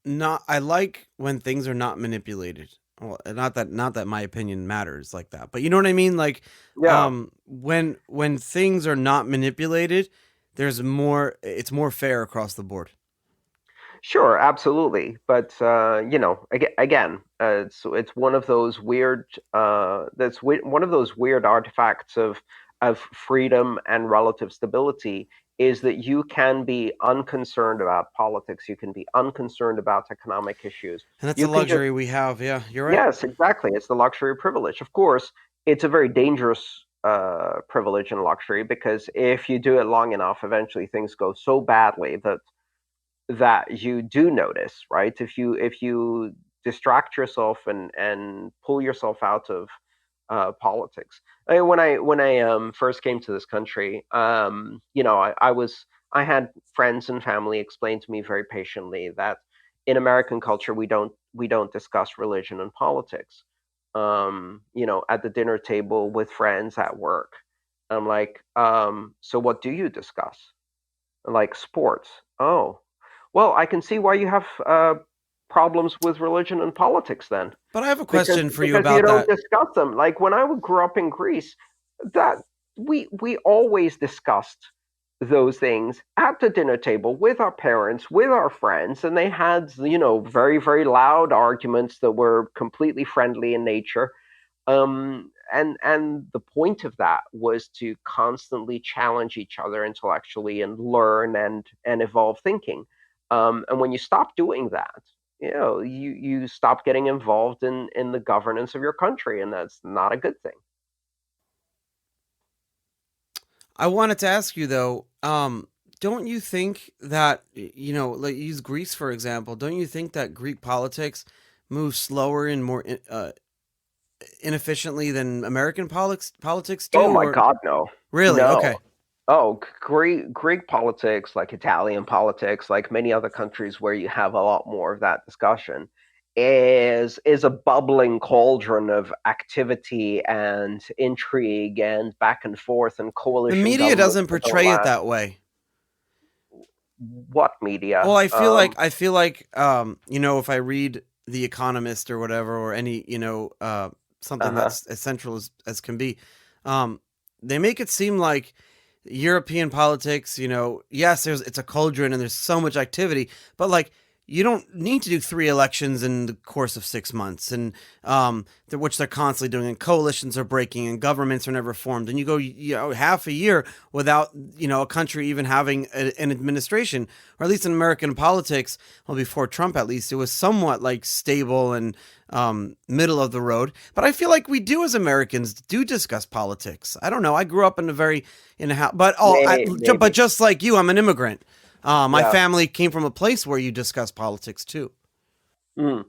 not I like when things are not manipulated. Well, not that my opinion matters like that, but you know what I mean. Like, Yeah, when things are not manipulated, there's more. It's more fair across the board. sure, absolutely. But again, it's one of those weird one of those weird artifacts of freedom and relative stability is that you can be unconcerned about politics, you can be unconcerned about economic issues. And that's a You can just luxury we have. Yeah, you're right. Yes, exactly. It's the luxury privilege. Of course, it's a very dangerous privilege and luxury because if you do it long enough, eventually things go so badly that you do notice, right? If you distract yourself and pull yourself out of politics. I mean, when I first came to this country, I had friends and family explain to me very patiently that in American culture we don't discuss religion and politics. At the dinner table with friends at work. I'm like, so what do you discuss? Like sports. Oh, well, I can see why you have problems with religion and politics then, But I have a because question for you because you about don't that. discuss them. Like when I grew up in Greece, that we always discussed those things at the dinner table with our parents, with our friends, and they had very very loud arguments that were completely friendly in nature. And the point of that was to constantly challenge each other intellectually and learn and evolve thinking. And when you stop doing that, you stop getting involved in the governance of your country, and that's not a good thing. I wanted to ask you though, don't you think that like use Greece for example? Don't you think that Greek politics moves slower and more inefficiently than American politics Oh do? my Or God, no, really? no. Okay. Oh, Greek politics, like Italian politics, like many other countries where you have a lot more of that discussion, is a bubbling cauldron of activity and intrigue and back and forth and The coalition media governments doesn't that don't portray it last. that way. What Well, media? I feel like if I read The Economist or whatever, or any something Uh-huh. that's as central as can be, um, they make it seem like European politics. Yes, it's a cauldron and there's so much activity, but like you don't need to do three elections in the course of 6 months, and which they're constantly doing, and coalitions are breaking, and governments are never formed, and you go half a year without a country even having an administration, or at least in American politics. Well, before Trump, at least it was somewhat like stable and middle of the road. But I feel like we do as Americans do discuss politics. I don't know. I grew up in a house, but Maybe. just like you, I'm an immigrant. My Yeah. family came from a place where you discuss politics too. Mm.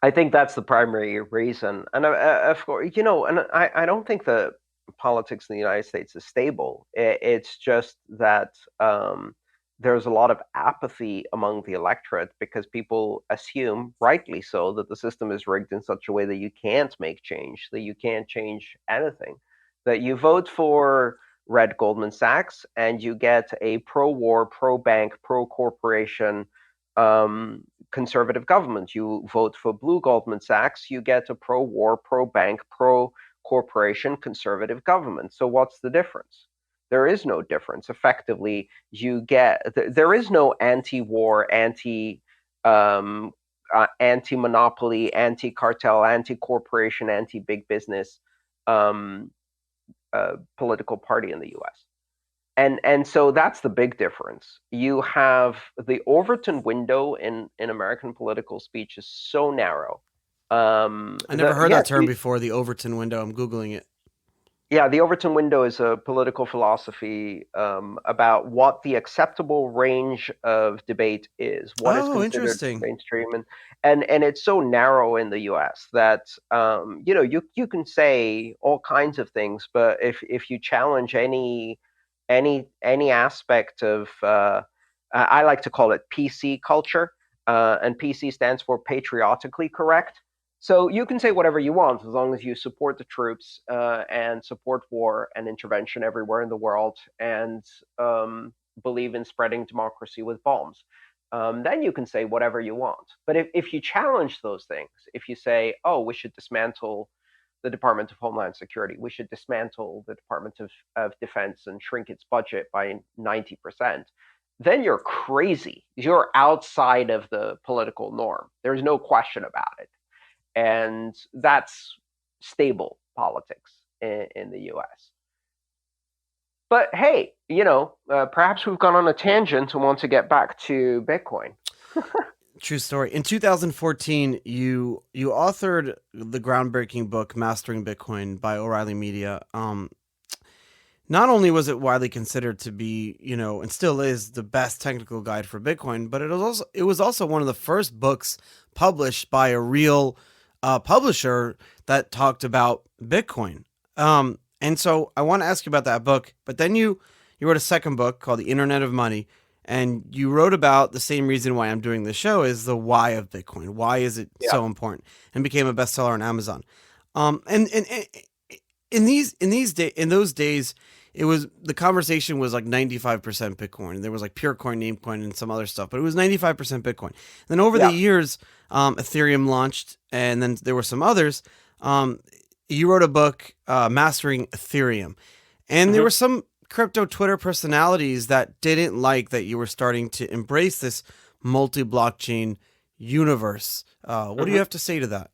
I think that's the primary reason. And of course, and I don't think that politics in the United States is stable. It's just that there's a lot of apathy among the electorate because people assume, rightly so, that the system is rigged in such a way that you can't make change, that you can't change anything, that you vote for red Goldman Sachs and you get a pro-war, pro-bank, pro-corporation conservative government. You vote for blue Goldman Sachs, you get a pro-war, pro-bank, pro-corporation conservative government. So what's the difference? There is no difference. Effectively, there is no anti-war, anti-monopoly, anti-cartel, anti-corporation, anti-big business um, political party in the U.S. And so that's the big difference. You have the Overton window in American political speech is so narrow. I never heard that Yes, term before. The Overton window. I'm googling it. Yeah, the Overton window is a political philosophy about what the acceptable range of debate is, what is Oh, considered interesting. mainstream, and it's so narrow in the U.S. that you can say all kinds of things, but if you challenge any aspect of I like to call it PC culture, and PC stands for patriotically correct. So you can say whatever you want as long as you support the troops and support war and intervention everywhere in the world and believe in spreading democracy with bombs. Then you can say whatever you want. But if you challenge those things, if you say, oh, we should dismantle the Department of Homeland Security, we should dismantle the Department of Defense and shrink its budget by 90%, then you're crazy. You're outside of the political norm. There's no question about it, and that's stable politics in the U.S. But hey, perhaps we've gone on a tangent and want to get back to Bitcoin. True story. In 2014, you authored the groundbreaking book "Mastering Bitcoin" by O'Reilly Media. Not only was it widely considered to be, and still is the best technical guide for Bitcoin, but it was also one of the first books published by a real publisher that talked about Bitcoin. And so I want to ask you about that book. But then you wrote a second book called "The Internet of Money," and you wrote about the same reason why I'm doing this show is the why of Bitcoin. Why is it Yeah. so important? And became a bestseller on Amazon. And in those days, it was the conversation was like 95% Bitcoin. There was like Purecoin, Namecoin, and some other stuff, but it was 95% Bitcoin. And then over the Yeah. years, Ethereum launched, and then there were some others. Um, you wrote a book, Mastering Ethereum, and there Hmm. were some crypto Twitter personalities that didn't like that you were starting to embrace this multi-blockchain universe. What do you Hmm. have to say to that?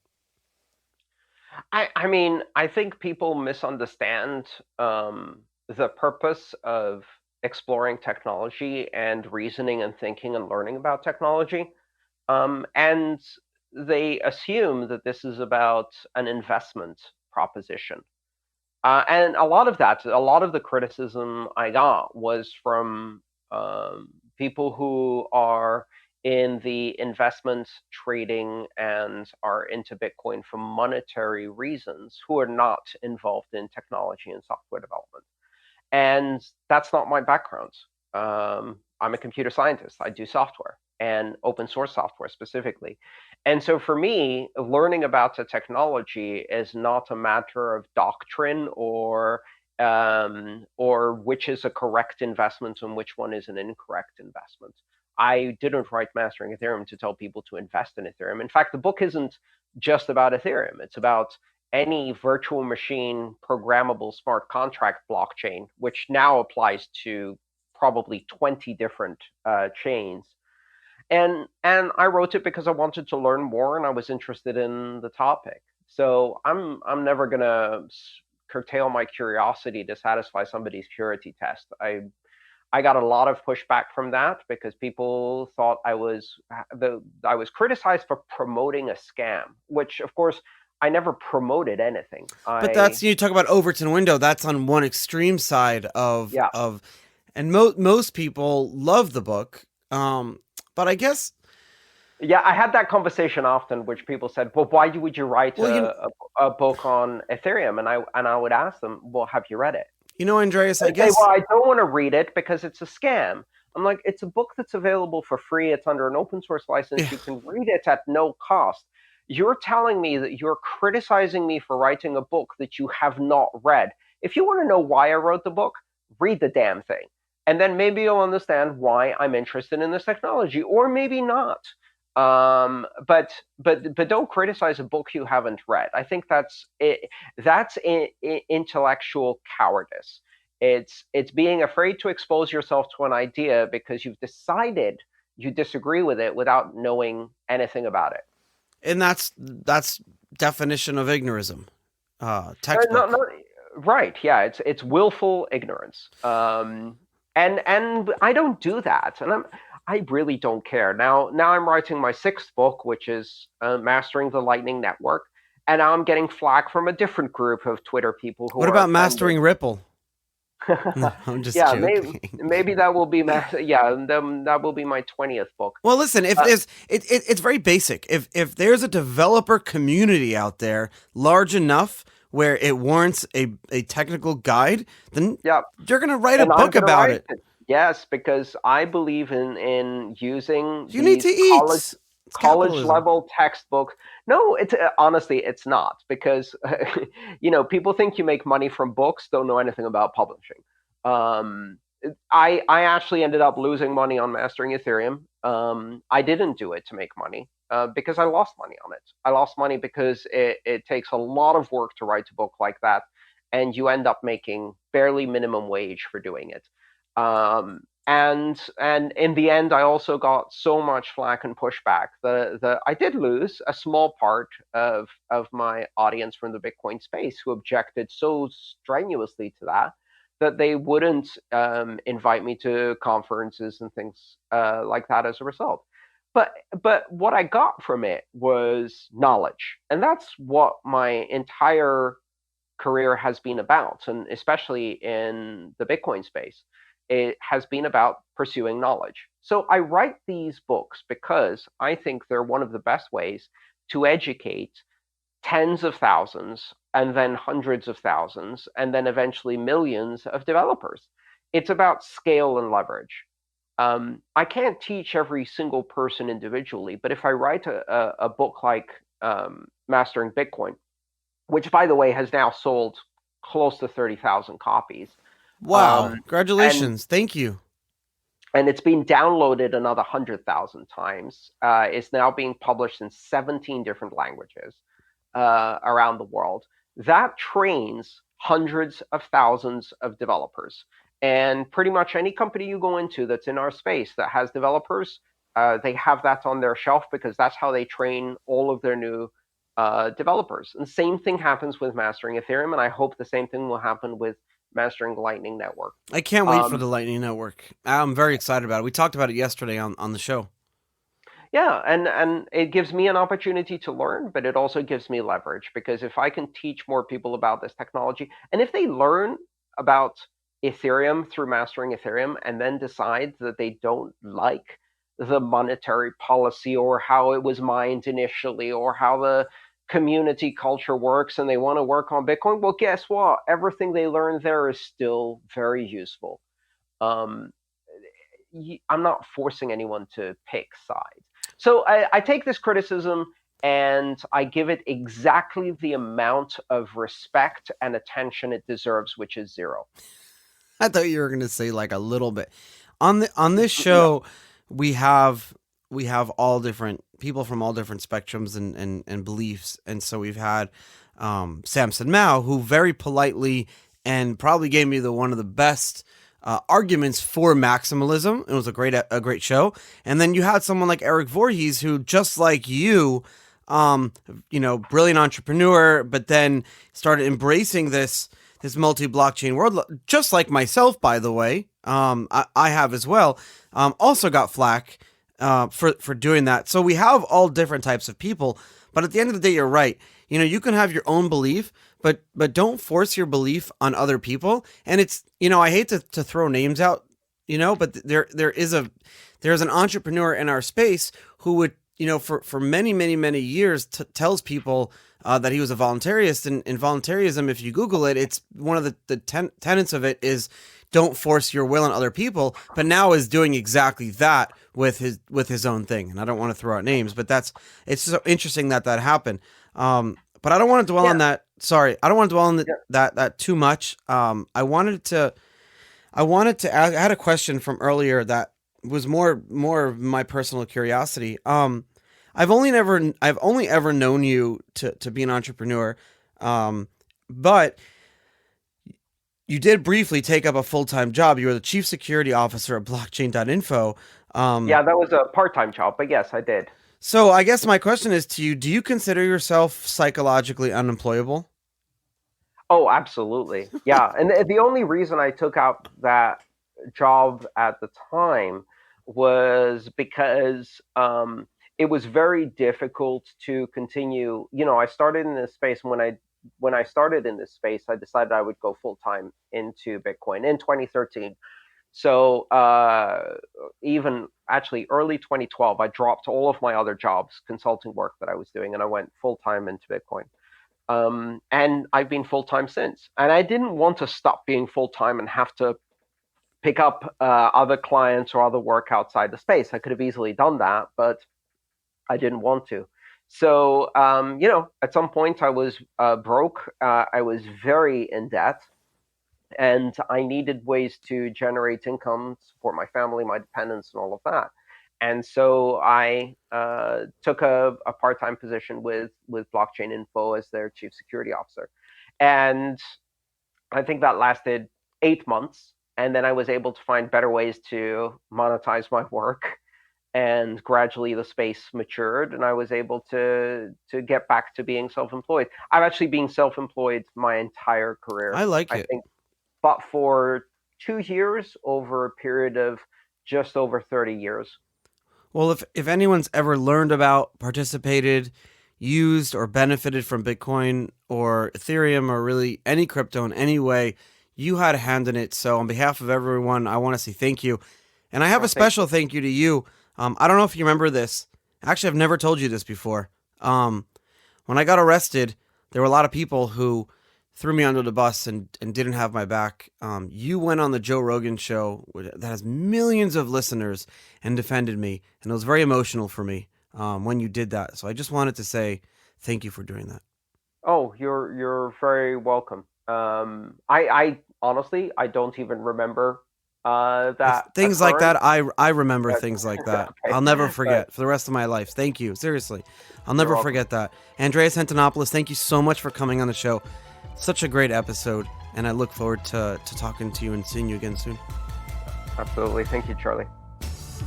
I mean, I think people misunderstand the purpose of exploring technology and reasoning and thinking and learning about technology. And they assume that this is about an investment proposition. And a lot of the criticism I got was from people who are in the investment trading and are into Bitcoin for monetary reasons, who are not involved in technology and software development. And that's not my background. I'm a computer scientist. I do software and open source software specifically. And so for me, learning about the technology is not a matter of doctrine or which is a correct investment and which one is an incorrect investment. I didn't write Mastering Ethereum to tell people to invest in Ethereum. In fact, the book isn't just about Ethereum. It's about any virtual machine programmable smart contract blockchain, which now applies to probably 20 different chains. And I wrote it because I wanted to learn more and I was interested in the topic. So I'm never gonna curtail my curiosity to satisfy somebody's purity test. I got a lot of pushback from that because people thought I was criticized for promoting a scam, which of course I never promoted anything. But I that's you talk about Overton window. That's on one extreme side Yeah. and most people love the book. But I guess Yeah, I had that conversation often, which people said, "Well, why would you write well, a book on Ethereum?" And I would ask them, "Well, have you read it?" Andreas, I They say, "Well, guess I don't want to read it because it's a scam." I'm like, "It's a book that's available for free. It's under an open source license. yeah. You can read it at no cost. You're telling me that you're criticizing me for writing a book that you have not read. If you want to know why I wrote the book, read the damn thing. And then maybe you'll understand why I'm interested in this technology, or maybe not. But don't criticize a book you haven't read. I think that's it. That's intellectual cowardice. It's being afraid to expose yourself to an idea because you've decided you disagree with it without knowing anything about it. And that's definition of ignorism. Not Textbook. right. Yeah, it's willful ignorance. And I don't do that, and I really don't care. Now I'm writing my sixth book, which is Mastering the Lightning Network, And now I'm getting flack from a different group of Twitter people who What are about offended. mastering Ripple? No, I'm just Yeah, joking. maybe that will be that will be my 20th book. Well, listen, if Uh, there's it's very basic. If there's a developer community out there large enough where it warrants a technical guide, then yeah, you're gonna write a and I'm book gonna about write it. it. Yes, because I believe in using You need to these eat. It's college capitalism. level textbooks. No, it's honestly it's not because people think you make money from books, don't know anything about publishing. Um, I actually ended up losing money on mastering Ethereum. I didn't do it to make money because I lost money on it. I lost money because it takes a lot of work to write a book like that, and you end up making barely minimum wage for doing it. And in the end, I also got so much flack and pushback. The I did lose a small part of my audience from the Bitcoin space who objected so strenuously to that they wouldn't invite me to conferences and things like that as a result. But what I got from it was knowledge, and that's what my entire career has been about, and especially in the Bitcoin space, it has been about pursuing knowledge. So I write these books because I think they're one of the best ways to educate tens of thousands and then hundreds of thousands and then eventually millions of developers. It's about scale and leverage. I can't teach every single person individually, but if I write a book like Mastering Bitcoin, which by the way has now sold close to 30,000 copies. Wow! Um, and Congratulations. Thank you. and it's been downloaded another 100,000 times. It's now being published in 17 different languages around the world. That trains hundreds of thousands of developers. And pretty much any company you go into that's in our space that has developers, they have that on their shelf because that's how they train all of their new developers. And the same thing happens with mastering Ethereum, and I hope the same thing will happen with mastering Lightning Network. I can't wait for Um, the Lightning Network. I'm very excited about it. We talked about it yesterday on the show. Yeah, and it gives me an opportunity to learn, but it also gives me leverage because if I can teach more people about this technology, and if they learn about Ethereum through mastering Ethereum and then decide that they don't like the monetary policy or how it was mined initially or how the community culture works and they want to work on Bitcoin, well, guess what? Everything they learned there is still very useful. Um, I'm not forcing anyone to pick sides. So I take this criticism and I give it exactly the amount of respect and attention it deserves, which is zero. I thought you were going to say like a little bit. On this No. show, we have we have all different people from all different spectrums and beliefs, and so we've had Samson Mao, who very politely and probably gave me the one of the best arguments for maximalism. It was a great show. And then you had someone like Eric Voorhees, who just like you, brilliant entrepreneur, but then started embracing this multi-blockchain world, just like myself, by the way. I have as well. Also got flack for doing that. So we have all different types of people. But at the end of the day, you're right. You can have your own belief, but don't force your belief on other people. And it's I hate to throw names out, but there's an entrepreneur in our space who would for many many many years tells people that he was a voluntarist, and in voluntarism, if you Google it, it's one of the tenets of it is don't force your will on other people. But now is doing exactly that with his own thing, and I don't want to throw out names, but it's so interesting that happened. But I don't want to dwell Yeah, on that. Sorry, I don't want to dwell on yeah, that too much. I had a question from earlier that was more of my personal curiosity. I've only ever known you to be an entrepreneur, but you did briefly take up a full time job. You were the chief security officer at blockchain.info. Um, yeah. That was a part-time job, but yes, I did. so I guess my question is to you: do you consider yourself psychologically unemployable? Oh, absolutely. Yeah, and the only reason I took out that job at the time was because it was very difficult to continue. I started in this space. When I started in this space, I decided I would go full time into Bitcoin in 2013. So even actually early 2012, I dropped all of my other jobs, consulting work that I was doing, and I went full time into Bitcoin. And I've been full time since. And I didn't want to stop being full time and have to pick up other clients or other work outside the space. I could have easily done that, but I didn't want to. So, at some point I was broke. I was very in debt, and I needed ways to generate income, support my family, my dependents, and all of that. And so I took a part-time position with Blockchain Info as their chief security officer. And I think that lasted 8 months. And then I was able to find better ways to monetize my work. And gradually the space matured, and I was able to get back to being self-employed. I've actually been self-employed my entire career. I like it. I think, but for 2 years over a period of just over 30 years. Well, if anyone's ever learned about, participated, used, or benefited from Bitcoin or Ethereum or really any crypto in any way, you had a hand in it. So on behalf of everyone, I want to say thank you. And I have a special thank you to you. I don't know if you remember this. Actually, I've never told you this before. When I got arrested, there were a lot of people who threw me under the bus and didn't have my back. You went on the Joe Rogan show that has millions of listeners and defended me. And it was very emotional for me when you did that. So I just wanted to say thank you for doing that. Oh, you're very welcome. I honestly, I don't even remember that things like occurring. that. I remember things like that. Okay. I'll never forget for the rest of my life. Thank you. Seriously. I'll never forget that. Andreas Antonopoulos, thank you so much for coming on the show. Such a great episode, and I look forward to talking to you and seeing you again soon. Absolutely. Thank you, Charlie.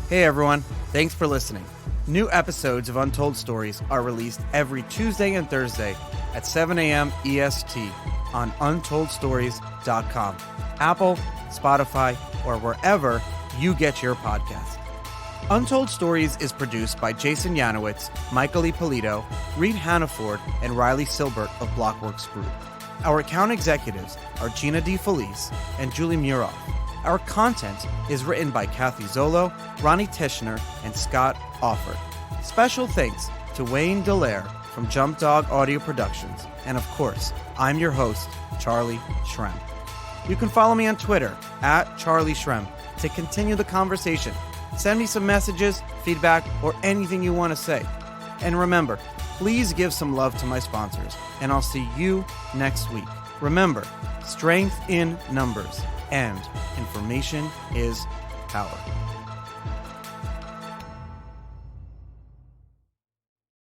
Hey everyone, thanks for listening. New episodes of Untold Stories are released every Tuesday and Thursday at 7 a.m. EST on untoldstories.com, Apple, Spotify, or wherever you get your podcast. Untold Stories is produced by Jason Yanowitz, Michael Ippolito, Reed Hannaford, and Riley Silbert of Blockworks Group. Our account executives are Gina DeFelice and Julie Muroff. Our content is written by Kathy Zolo, Ronnie Tishner, and Scott Offord. Special thanks to Wayne Dallaire from Jump Dog Audio Productions. And of course, I'm your host, Charlie Shrem. You can follow me on Twitter at Charlie Shrem to continue the conversation. Send me some messages, feedback, or anything you want to say. And remember, please give some love to my sponsors, and I'll see you next week. Remember, strength in numbers, and information is power.